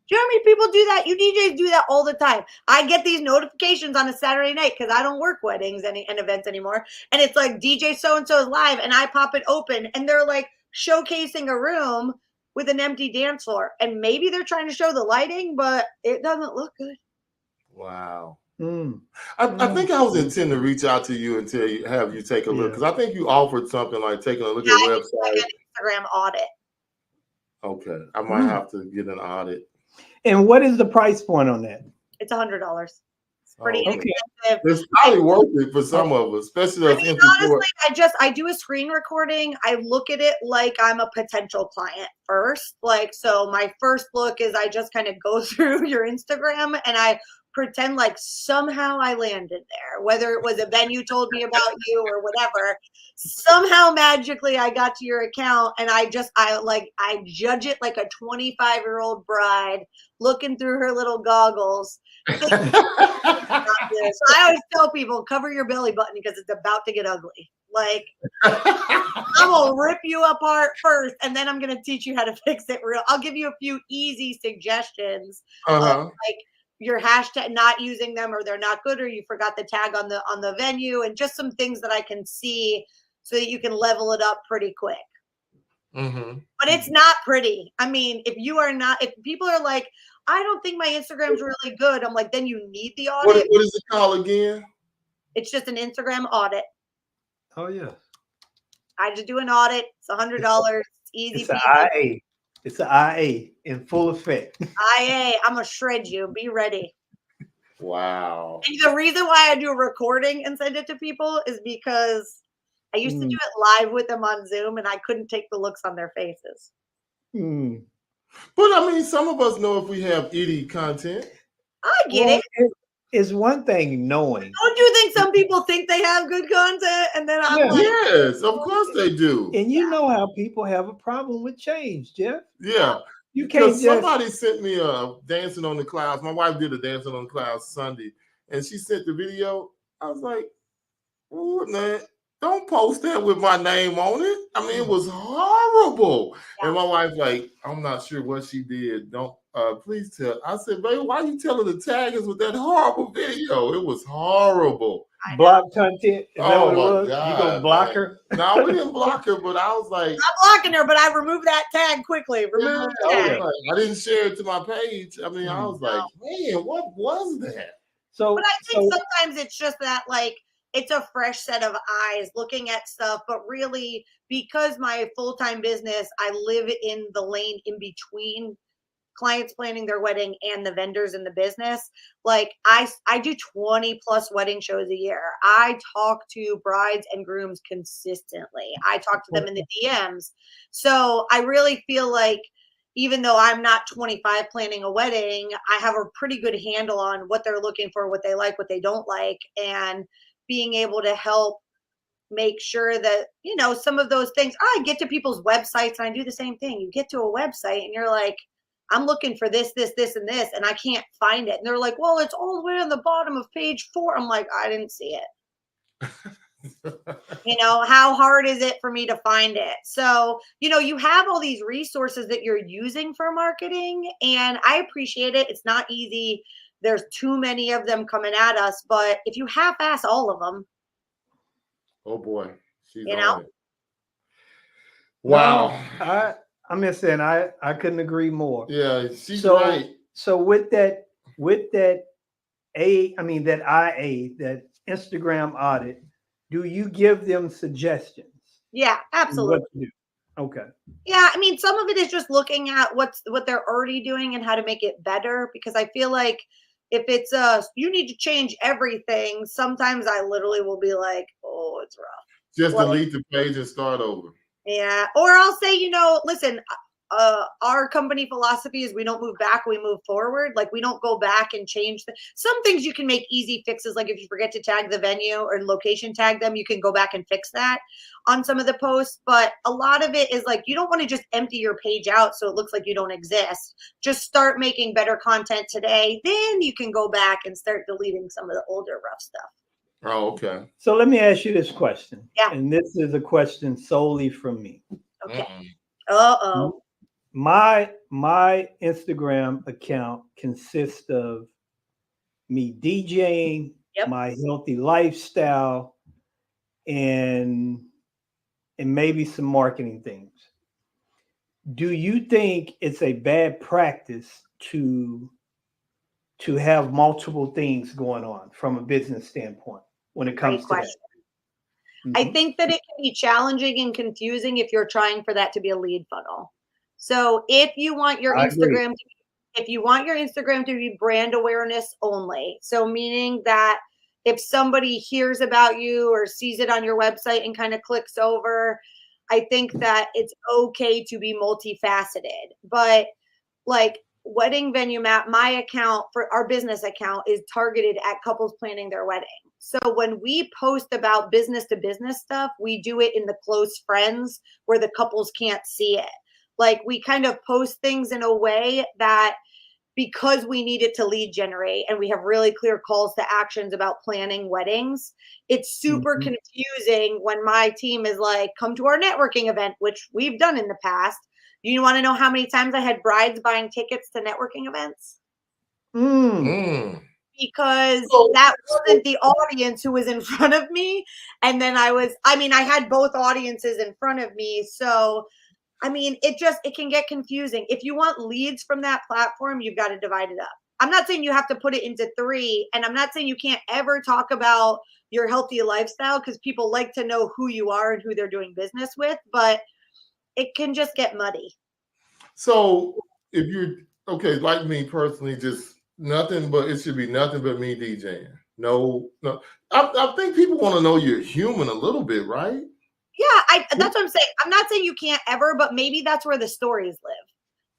Do you know how many people do that? You DJs do that all the time. I get these notifications on a Saturday night because I don't work weddings and events anymore. And it's like DJ so-and-so is live, and I pop it open and they're like showcasing a room with an empty dance floor. And maybe they're trying to show the lighting, but it doesn't look good. Wow. Mm. I think I was intending to reach out to you and have you take a look, because I think you offered something like taking a look at website. Like an Instagram audit. Okay. I might have to get an audit. And what is the price point on that? It's $100. It's pretty expensive. It's probably worth it for some of us, especially honestly, I do a screen recording. I look at it like I'm a potential client first. Like, so my first look is I just kind of go through your Instagram and I pretend like somehow I landed there, whether it was a venue told me about you or whatever. Somehow magically I got to your account, and I judge it like a 25-year-old bride looking through her little goggles. So I always tell people, cover your belly button because it's about to get ugly. Like, I'm gonna rip you apart first, and then I'm gonna teach you how to fix it real. I'll give you a few easy suggestions, like your hashtag, not using them, or they're not good, or you forgot the tag on the venue, and just some things that I can see so that you can level it up pretty quick. Mm-hmm. But it's not pretty. I mean, if people are like, I don't think my Instagram's really good, I'm like, then you need the audit. What is it called again? It's just an Instagram audit. Oh yeah. I just do an audit. It's $100. It's easy. It's an IA. It's an IA in full effect. IA, I'm gonna shred you. Be ready. Wow. And the reason why I do a recording and send it to people is because I used to do it live with them on Zoom, and I couldn't take the looks on their faces. But I mean, some of us know if we have itty content. I get it. It's one thing knowing. Don't you think some people think they have good content, and then I'm like, yes, of course they do. And you know how people have a problem with change, Jeff. Yeah. You can't somebody sent me a Dancing on the Clouds. My wife did a Dancing on the Clouds Sunday, and she sent the video. I was like, oh, man, don't post that with my name on it. I mean, it was horrible. Yeah. And my wife's like, I'm not sure what she did. Don't please tell. I said, baby, why are you telling the tag us with that horrible video? It was horrible. Block content? Is that what it was? God, you gonna block her? No, we didn't block her, but I was like, I'm blocking her, but I removed that tag quickly. Remove the tag. I didn't share it to my page. I mean, I was like, man, what was that? But I think sometimes it's just that, like, it's a fresh set of eyes looking at stuff, but really, because my full-time business, I live in the lane in between clients planning their wedding and the vendors in the business. Like, I do 20 plus wedding shows a year. I talk to brides and grooms consistently. I talk to them in the DMs. So I really feel like, even though I'm not 25 planning a wedding, I have a pretty good handle on what they're looking for, what they like, what they don't like, and being able to help make sure that, you know, some of those things, I get to people's websites and I do the same thing. You get to a website and you're like, I'm looking for this, this, this, and this, and I can't find it. And they're like, well, it's all the way on the bottom of page 4. I'm like, I didn't see it. You know, how hard is it for me to find it? So, you know, you have all these resources that you're using for marketing, and I appreciate it. It's not easy. There's too many of them coming at us, but if you half-ass all of them, Oh boy, she's you know, on it. No, Wow. I'm just saying I couldn't agree more. Yeah, she's So right. so with that that IA, that Instagram audit, do you give them suggestions yeah, on what absolutely. to do? Okay. Yeah, I mean, some of it is just looking at what they're already doing and how to make it better. Because I feel like if it's you need to change everything, sometimes I literally will be like, oh, it's rough. Just Like, delete the page and start over. yeah, or I'll say, you know, listen, our company philosophy is we don't move back, we move forward. Like we don't go back and change some things. You can make easy fixes, like if you forget to tag the venue or location tag them, you can go back and fix that on some of the posts. But a lot of it is like you don't want to just empty your page out so it looks like you don't exist. Just start making better content today, then you can go back and start deleting some of the older rough stuff. Oh, okay. So let me ask you this question. Yeah. And this is a question solely from me. Okay. Mm-mm. Uh-oh. My Instagram account consists of me DJing, Yep. my healthy lifestyle, and maybe some marketing things. Do you think it's a bad practice to have multiple things going on from a business standpoint when it Great comes to question. that? I Mhm. think that it can be challenging and confusing if you're trying for that to be a lead funnel. So if you want your I agree. Instagram to be brand awareness only, so meaning that if somebody hears about you or sees it on your website and kind of clicks over, I think that it's okay to be multifaceted. But like wedding venue map, my account for our business account is targeted at couples planning their wedding. So when we post about business to business stuff, we do it in the close friends where the couples can't see it. Like we kind of post things in a way that because we need it to lead generate and we have really clear calls to actions about planning weddings, it's super Mhm. confusing when my team is like, come to our networking event, which we've done in the past. You want to know how many times I had brides buying tickets to networking events? Mm. Mm. Because So, that wasn't the audience who was in front of me. And then I had both audiences in front of me. So I mean, it can get confusing. If you want leads from that platform, you've got to divide it up. I'm not saying you have to put it into 3, and I'm not saying you can't ever talk about your healthy lifestyle because people like to know who you are and who they're doing business with, but it can just get muddy. so if you're okay, like me personally, just nothing but it should be nothing but me DJing. No, no. I think people want to know you're human a little bit, right? Yeah, that's what I'm saying. I'm not saying you can't ever, but maybe that's where the stories live.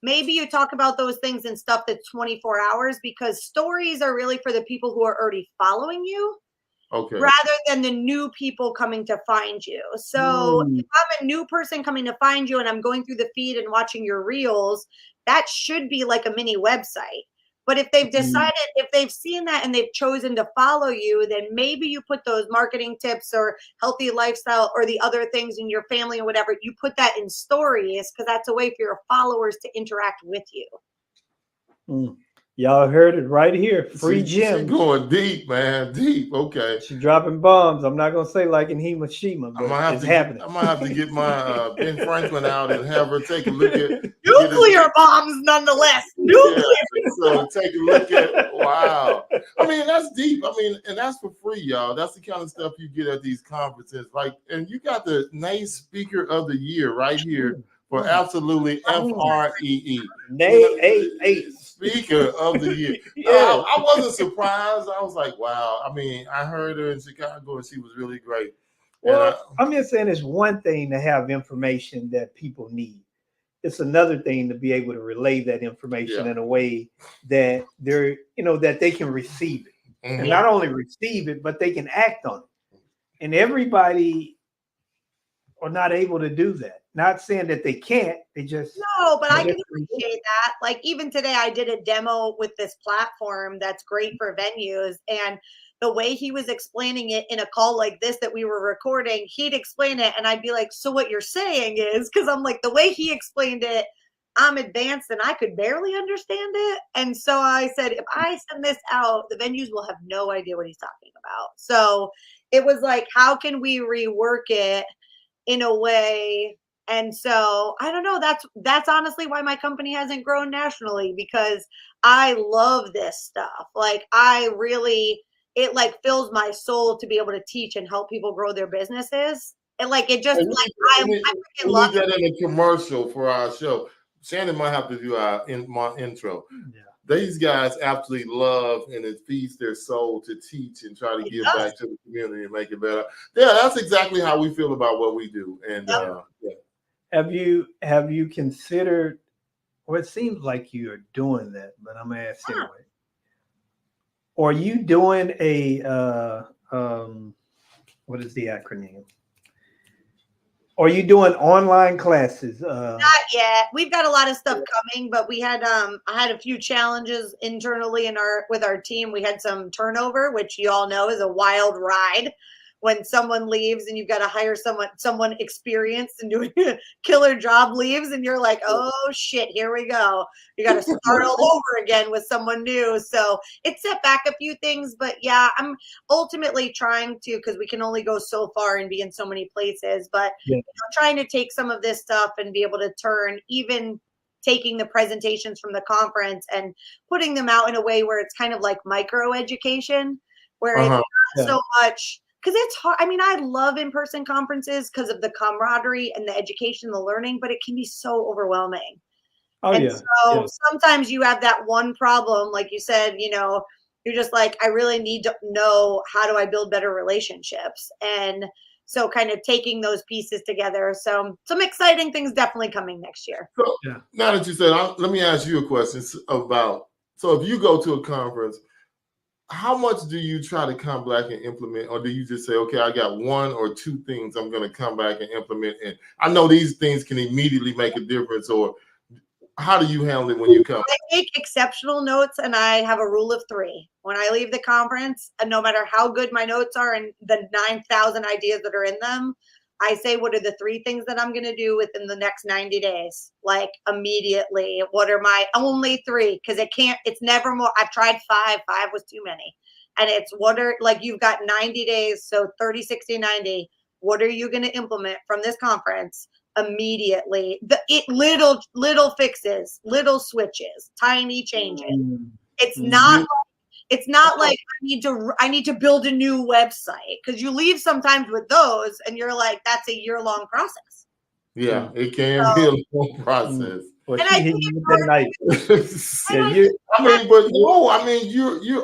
Maybe you talk about those things and stuff that's 24 hours because stories are really for the people who are already following you Okay. rather than the new people coming to find you. So Mm. if I'm a new person coming to find you and I'm going through the feed and watching your reels, that should be like a mini website. But if they've decided, if they've seen that and they've chosen to follow you, then maybe you put those marketing tips or healthy lifestyle or the other things in your family or whatever, you put that in stories because that's a way for your followers to interact with you. Mm. Y'all heard it right here. Free She gems. going deep, man, deep. Okay. She's dropping bombs. I'm not gonna say like in Hiroshima, but it's happening. I'm gonna have to get my Ben Franklin out and have her take a look at Nuclear bombs, nonetheless. Nuclear. Yeah, so take a look at wow. I mean, that's deep. I mean, and that's for free, y'all. That's the kind of stuff you get at these conferences. Like, and you got the nice speaker of the year right here for absolutely FREE. Speaker of the year. No, Yeah. I wasn't surprised. I was like, wow. I mean, I heard her in Chicago and she was really great. Well, I'm just saying it's one thing to have information that people need. It's another thing to be able to relay that information in a way that they're, that they can receive it. And not only receive it, but they can act on it. And everybody are not able to do that. Not saying that they can't, they just no, but I can appreciate that. Like even today I did a demo with this platform that's great for venues. And the way he was explaining it in a call like this that we were recording, he'd explain it and I'd be like, so what you're saying is, because I'm like, the way he explained it, I'm advanced and I could barely understand it. And so I said, if I send this out, the venues will have no idea what he's talking about. So it was like, how can we rework it in a way? And so I don't know. That's honestly why my company hasn't grown nationally, because I love this stuff. Like it like fills my soul to be able to teach and help people grow their businesses. And like it just I freaking we love need that in a commercial for our show. Shannon might have to do my intro. Yeah. These guys absolutely love, and it feeds their soul to teach and try to give back to the community and make it better. Yeah, that's exactly how we feel about what we do. And yeah. Have you considered? Well, it seems like you are doing that, but I'm gonna ask anyway. Are you doing a what is the acronym? Are you doing online classes? Not yet. We've got a lot of stuff coming, but we had I had a few challenges internally with our team. We had some turnover, which you all know is a wild ride. When someone leaves and you've got to hire someone experienced and doing a killer job leaves, and you're like, oh shit, here we go. You got to start all over again with someone new. So it set back a few things, but yeah, I'm ultimately trying to, because we can only go so far and be in so many places, but trying to take some of this stuff and be able to turn, even taking the presentations from the conference and putting them out in a way where it's kind of like micro education, where it's not so much. Because it's hard. I mean, I love in-person conferences because of the camaraderie and the education, the learning, but it can be so overwhelming. So sometimes you have that one problem, like you said, you're just like, I really need to know, how do I build better relationships? And so kind of taking those pieces together. So some exciting things definitely coming next year. So now that you said, let me ask you a question about, so if you go to a conference, how much do you try to come back and implement, or do you just say, okay, I got one or two things I'm going to come back and implement, and I know these things can immediately make a difference, or how do you handle it when you come? I take exceptional notes, and I have a rule of 3. When I leave the conference, and no matter how good my notes are and the 9,000 ideas that are in them, I say, what are the 3 things that I'm going to do within the next 90 days? Like immediately, what are my only 3? Because it's never more. I've tried 5. 5 was too many. And it's you've got 90 days. So 30, 60, 90. What are you going to implement from this conference immediately? Little fixes, little switches, tiny changes. It's not It's not like I need to build a new website, because you leave sometimes with those and you're like, that's a year-long process. Yeah, it can be a long process. Well, and I think you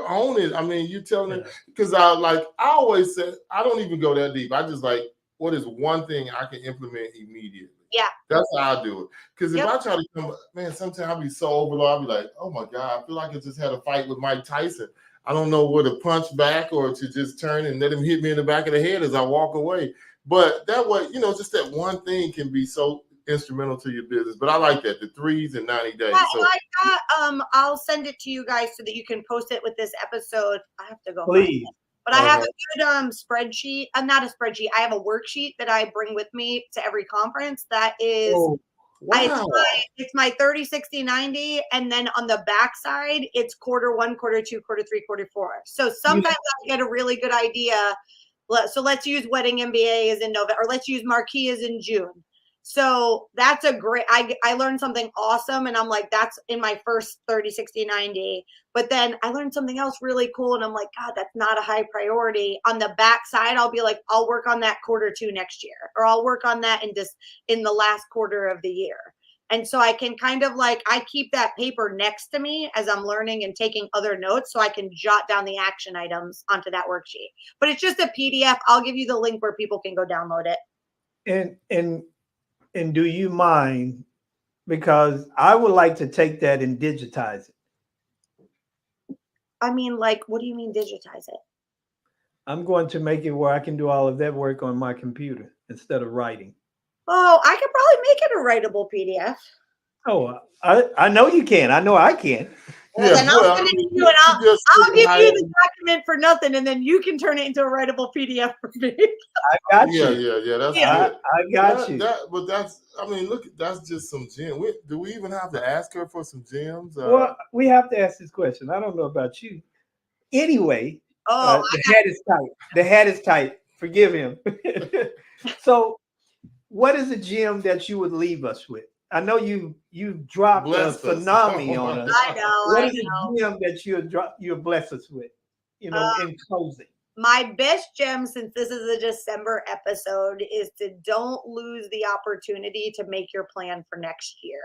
own it. I mean, you telling it, because I always said, I don't even go that deep. I just like, what is one thing I can implement immediately? Yeah, that's how I do it. Because if I try to come, man, sometimes I'll be so overloaded. I'll be like, oh my God, I feel like I just had a fight with Mike Tyson. I don't know where to punch back or to just turn and let him hit me in the back of the head as I walk away. But that way, just that one thing can be so instrumental to your business. But I like that, the 3s and 90 days. I like that. I'll send it to you guys so that you can post it with this episode. I have to go. Please. But I have a good spreadsheet. Not a spreadsheet. I have a worksheet that I bring with me to every conference. That is, it's my 30, 60, 90. And then on the back side, it's quarter 1, quarter 2, quarter 3, quarter 4. So sometimes I get a really good idea. So let's use Wedding MBA is in November, or let's use Marquee is in June. So that's a great, I learned something awesome. And I'm like, that's in my first 30, 60, 90. But then I learned something else really cool. And I'm like, God, that's not a high priority. On the back side, I'll be like, I'll work on that quarter 2 next year, or I'll work on that in the last quarter of the year. And so I can kind of I keep that paper next to me as I'm learning and taking other notes, so I can jot down the action items onto that worksheet. But it's just a PDF. I'll give you the link where people can go download it. And do you mind, because I would like to take that and digitize it. I mean, what do you mean digitize it? I'm going to make it where I can do all of that work on my computer instead of writing. Oh, I could probably make it a writable PDF. Oh, I know you can. I know I can. Well, then I'll send it to you, and I'll give you the document for nothing, and then you can turn it into a writable PDF for me. I got you. Yeah. That's I got you. But that's, I mean, look, that's just some gems. Do we even have to ask her for some gems? Well, we have to ask this question. I don't know about you. Anyway, the hat is tight. The hat is tight. Forgive him. So, what is a gem that you would leave us with? I know you dropped Blessed a us. tsunami on us. I know. What is a gem that you'll bless us with? You know, in closing. My best gem, since this is a December episode, is to don't lose the opportunity to make your plan for next year.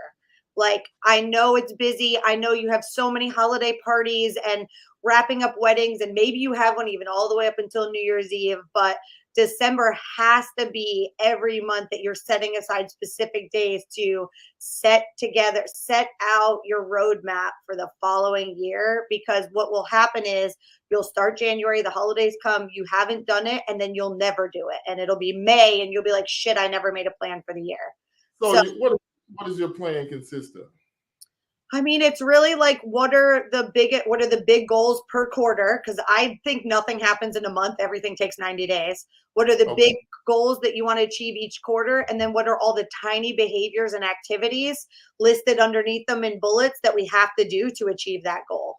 Like, I know it's busy. I know you have so many holiday parties and wrapping up weddings, and maybe you have one even all the way up until New Year's Eve, but December has to be every month that you're setting aside specific days to set out your roadmap for the following year, because what will happen is you'll start January, the holidays come, you haven't done it, and then you'll never do it. And it'll be May and you'll be like, shit, I never made a plan for the year. So what does your plan consist of? I mean, it's really like, what are the big goals per quarter? Because I think nothing happens in a month. Everything takes 90 days. What are the big goals that you want to achieve each quarter? And then what are all the tiny behaviors and activities listed underneath them in bullets that we have to do to achieve that goal?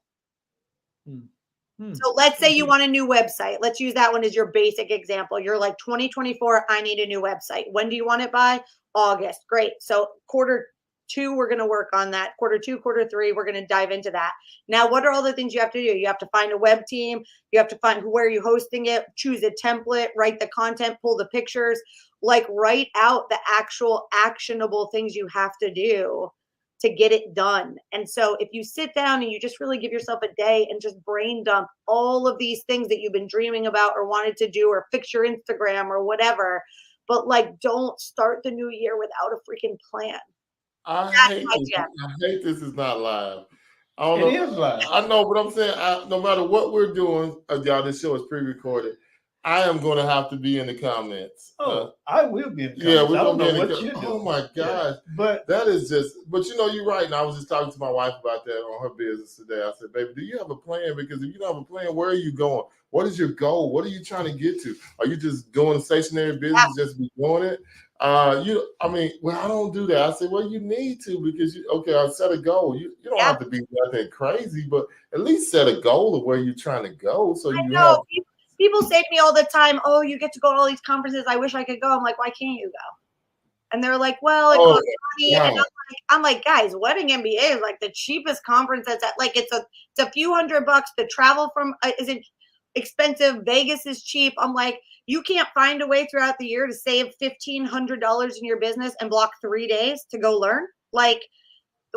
So let's say you want a new website. Let's use that one as your basic example. You're like, 2024, I need a new website. When do you want it by? August. Great. So quarter 2, we're going to work on that. Quarter 2, quarter 3, we're going to dive into that. Now, what are all the things you have to do? You have to find a web team. You have to find where you're hosting it, choose a template, write the content, pull the pictures, like write out the actual actionable things you have to do to get it done. And so if you sit down and you just really give yourself a day and just brain dump all of these things that you've been dreaming about or wanted to do, or fix your Instagram or whatever, but like, don't start the new year without a freaking plan. I hate this is not live. I don't know. It is live. I know, but I'm saying, no matter what we're doing, y'all, this show is pre-recorded. I am going to have to be in the comments. I will be in the comments. Yeah, we're going to be in the comments. Oh my gosh. Yeah, but that is just, but you know, you're right. And I was just talking to my wife about that on her business today. I said, baby, do you have a plan? Because if you don't have a plan, where are you going? What is your goal? What are you trying to get to? Are you just doing stationary business, just be doing it? I don't do that. I said, well, you need to, because I set a goal. You don't have to be nothing crazy, but at least set a goal of where you're trying to go. So people say to me all the time, oh, you get to go to all these conferences. I wish I could go. I'm like, why can't you go? And they're like, well, it costs money. Wow. And I'm like, guys, Wedding MBA is like the cheapest conference that's at, like, it's a few $100 to travel from. Is it expensive? Vegas is cheap. I'm like, you can't find a way throughout the year to save $1,500 in your business and block 3 days to go learn? Like,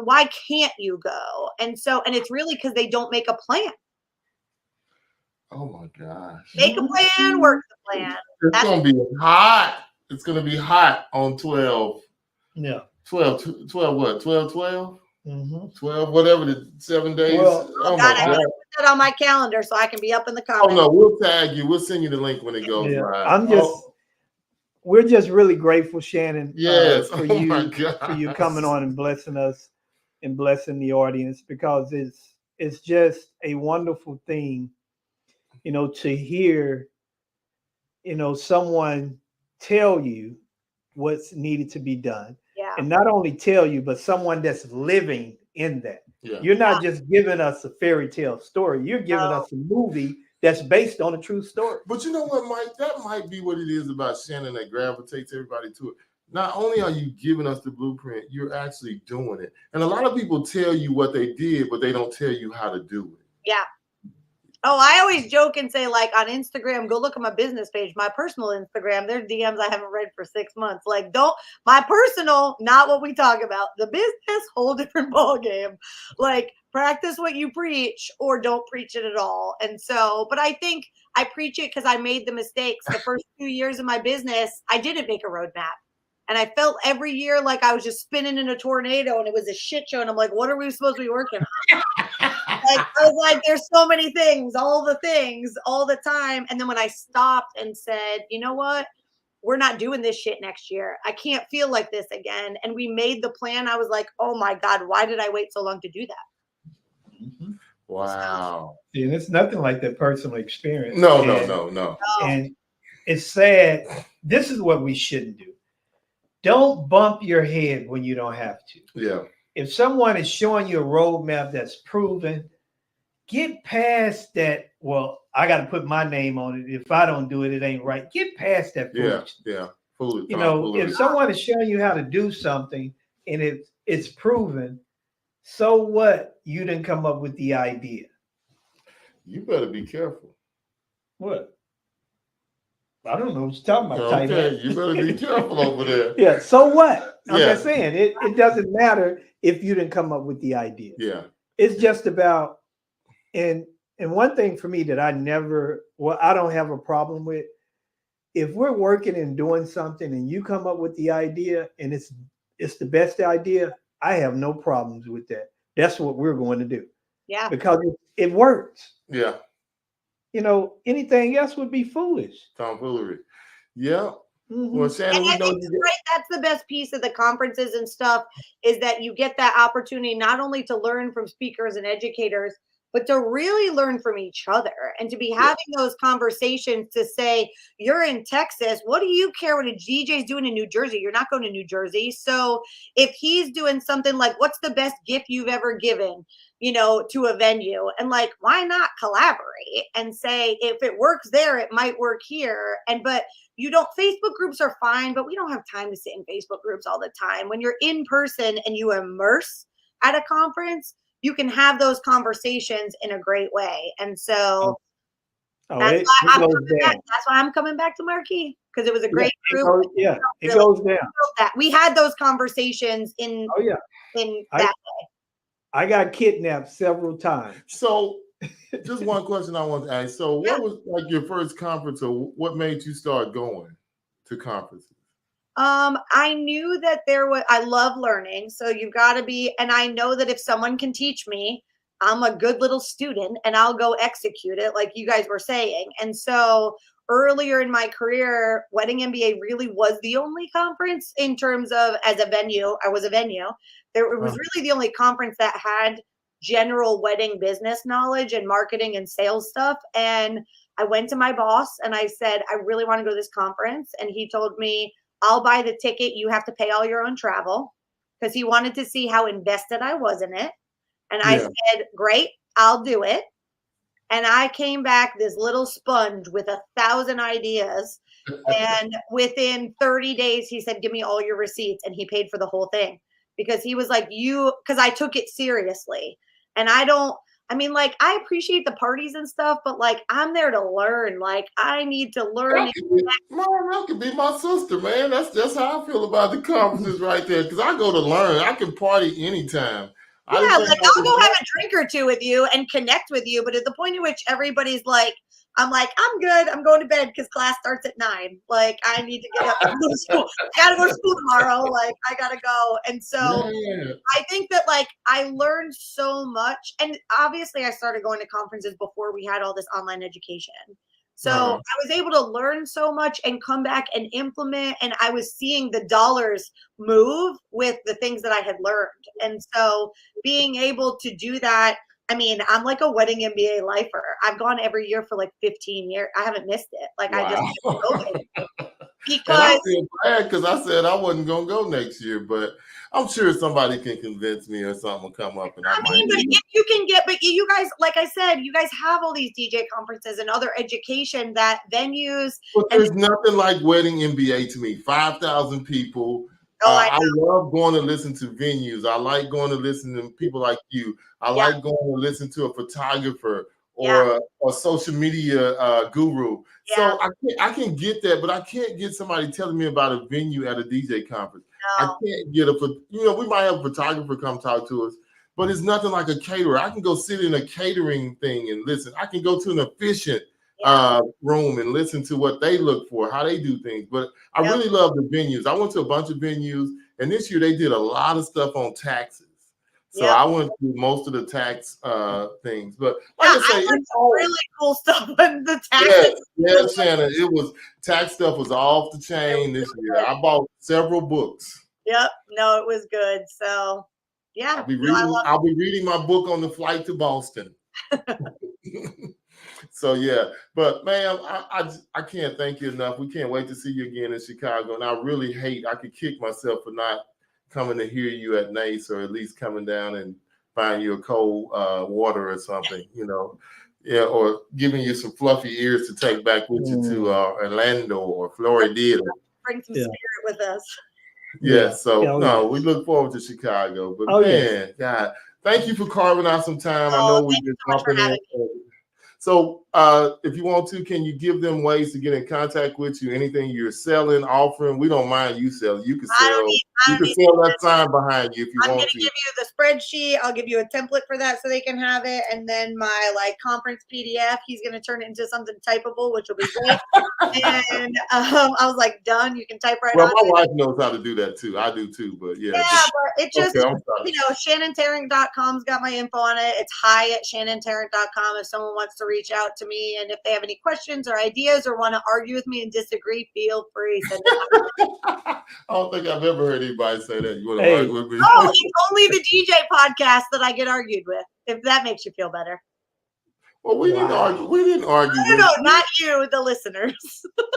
why can't you go? And it's really because they don't make a plan. Oh my gosh. Make a plan, work the plan. It's going to be hot. It's going to be hot on 12. Yeah. 12 what? 12? Mm-hmm. 12, whatever, the 7 days. Well, I put that on my calendar so I can be up in the comments. Oh no, we'll tag you. We'll send you the link when it goes live. We're just really grateful, Shannon. Yes, for you coming on and blessing us and blessing the audience, because it's just a wonderful thing, to hear, someone tell you what's needed to be done. Yeah. And not only tell you, but someone that's living in that. Yeah. You're not just giving us a fairy tale story. You're giving us a movie that's based on a true story. But you know what, Mike? That might be what it is about Shannon that gravitates everybody to it. Not only are you giving us the blueprint, you're actually doing it. And a lot of people tell you what they did, but they don't tell you how to do it. Yeah. Oh, I always joke and say, like, on Instagram, go look at my business page, my personal Instagram. There's DMs I haven't read for 6 months. Like, my personal, not what we talk about. The business, whole different ballgame. Like, practice what you preach or don't preach it at all. And so, but I think I preach it because I made the mistakes. The first 2 years of my business, I didn't make a roadmap. And I felt every year like I was just spinning in a tornado and it was a shit show. And I'm like, what are we supposed to be working on? I was like, there's so many things, all the time. And then when I stopped and said, you know what? We're not doing this shit next year. I can't feel like this again. And we made the plan. I was like, oh my God, why did I wait so long to do that? Mm-hmm. Wow. And it's nothing like that personal experience. No, and, no. And it's sad. This is what we shouldn't do. Don't bump your head when you don't have to. Yeah. If someone is showing you a roadmap that's proven, get past that. Well, I got to put my name on it. If I don't do it, it ain't right. Get past that foolishness. Yeah. You know, if someone is showing you how to do something and it's proven, so what? You didn't come up with the idea. You better be careful. What? I don't know what you're talking about. Okay, you better be careful over there. Yeah. So what? I'm Yeah. just saying it doesn't matter if you didn't come up with the idea. Yeah. It's just about and one thing for me that I don't have a problem with. If we're working and doing something and you come up with the idea and it's the best idea, I have no problems with that. That's what we're going to do. Yeah. Because it works. Yeah. You know, anything else would be foolish. Tomfoolery. Yeah. Mm-hmm. Well, Shannon, and I think that's the best piece of the conferences and stuff is that you get that opportunity not only to learn from speakers and educators, but to really learn from each other and to be having those conversations to say, you're in Texas. What do you care what a DJ's doing in New Jersey? You're not going to New Jersey. So if he's doing something like, what's the best gift you've ever given, you know, to a venue? And like, why not collaborate and say, if it works there, it might work here. But you don't, Facebook groups are fine, but we don't have time to sit in Facebook groups all the time. When you're in person and you immerse at a conference, you can have those conversations in a great way. And so that's why I'm coming back to Marquee, because it was a great group. It goes down. That we had those conversations in that way. I got kidnapped several times. So just one question I want to ask. So what was like your first conference, or what made you start going to conferences? I knew that I love learning. So you've got to be, and I know that if someone can teach me, I'm a good little student and I'll go execute it like you guys were saying. And so earlier in my career, Wedding MBA really was the only conference in terms of as a venue. I was a venue. It was really the only conference that had general wedding business knowledge and marketing and sales stuff. And I went to my boss and I said, I really want to go to this conference. And he told me, I'll buy the ticket. You have to pay all your own travel, because he wanted to see how invested I was in it. And I said, great, I'll do it. And I came back this little sponge with 1,000 ideas. And within 30 days, he said, give me all your receipts. And he paid for the whole thing, because he was like, because I took it seriously. And I appreciate the parties and stuff, but like, I'm there to learn. Like, I need to learn. That could be my sister, man. That's how I feel about the conferences right there. Because I go to learn. I can party anytime. Yeah, like I'll go have a drink or two with you and connect with you. But at the point in which everybody's like, I'm good. I'm going to bed because class starts at 9. Like, I need to get up and go to school. I got to go to school tomorrow. Like, I got to go. And so I think that like I learned so much. And obviously I started going to conferences before we had all this online education. So I was able to learn so much and come back and implement. And I was seeing the dollars move with the things that I had learned. And so being able to do that, I mean, I'm like a Wedding MBA lifer. I've gone every year for like 15 years. I haven't missed it. Like I just because I feel bad because I said I wasn't gonna go next year, but I'm sure somebody can convince me or something will come up. And I mean, but if you can but you guys, like I said, you guys have all these DJ conferences and other education that venues. But there's nothing like Wedding MBA to me. 5,000 people. I love going to listen to venues. I like going to listen to people like you. I like going to listen to a photographer or a social media guru. So I can get that, but I can't get somebody telling me about a venue at a DJ conference. No. I can't get we might have a photographer come talk to us, but it's nothing like a caterer. I can go sit in a catering thing and listen. I can go to an efficient room and listen to what they look for, how they do things. But I really love the venues. I went to a bunch of venues, and this year they did a lot of stuff on taxes. So I went through most of the tax things. But like I say, it's really cool stuff with the taxes. Yes, Shannon. Tax stuff was off the chain this year. I bought several books. Yep. No, it was good. So I'll be reading my book on the flight to Boston. So yeah, but ma'am, I can't thank you enough. We can't wait to see you again in Chicago. And I really hate I could kick myself for not coming to hear you at NACE, or at least coming down and buying you a cold water or something, Yeah, or giving you some fluffy ears to take back with you to Orlando or Florida. Bring some Yeah. spirit with us. Yeah, so Yeah, no, yes. we look forward to Chicago. But Oh, man, yes. God, thank you for carving out some time. I Oh, know we've thank been you so much for jumping in. having So if you want to, can you give them ways to get in contact with you? Anything you're selling, offering? We don't mind you selling. You can sell. You can sell that sign behind you if you I'm want gonna to. give you the spreadsheet. I'll give you a template for that so they can have it, and then my conference PDF. He's gonna turn it into something typable, which will be great. And I was like, done. You can type right Well, on my it. wife knows how to do that too. I do too, but yeah. Yeah, but it just, Okay, I'm sorry. ShannonTarrant.com's got my info on it. It's hi@ShannonTarrant.com if someone wants to reach out to me. And if they have any questions or ideas or want to argue with me and disagree, feel free. Send it. I don't think I've ever heard anybody say that. You want to Hey. argue with me? Oh, it's only the DJ podcast that I get argued with, if that makes you feel better. Well, we didn't argue. We didn't argue. No, not you, the listeners.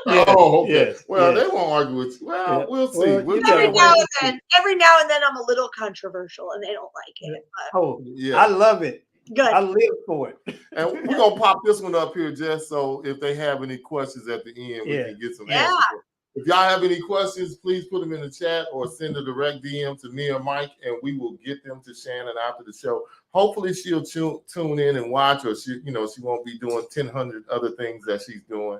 Yes, Oh, okay. yes, Well, yes. they won't argue with you. Well, Yeah. we'll see. Well, We'll you try gotta to wait. wait. Every now and then I'm a little controversial and they don't like it. But Oh, Yeah. I love it. good. I live for it. And we're gonna pop this one up here just so if they have any questions at the end, we can get some Yeah. answers. If y'all have any questions, please put them in the chat or send a direct DM to me or Mike, and we will get them to Shannon after the show. Hopefully, she'll tune in and watch, or she won't be doing 1,000 other things that she's doing.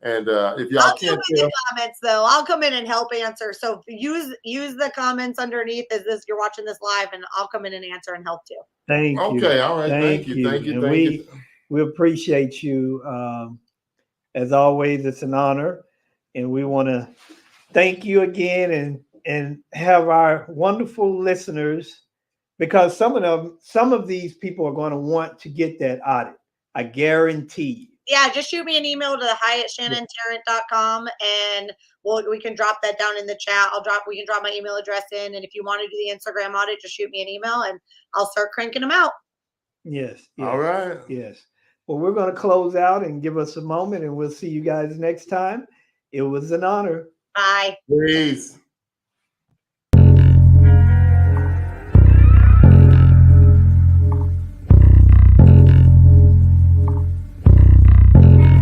And if y'all I'll can't in tell, the comments though. I'll come in and help answer. So use the comments underneath as you're watching this live, and I'll come in and answer and help too. Thank you. Okay, all right. Thank you. And we appreciate you. As always, it's an honor, and we want to thank you again and have our wonderful listeners, because some of these people are going to want to get that audit. I guarantee you. Yeah, just shoot me an email to hi@ShannonTarrant.com, and we can drop that down in the chat. We can drop my email address in, and if you want to do the Instagram audit, just shoot me an email and I'll start cranking them out. Yes. All right. Yes. Well, we're going to close out and give us a moment, and we'll see you guys next time. It was an honor. Bye. Peace.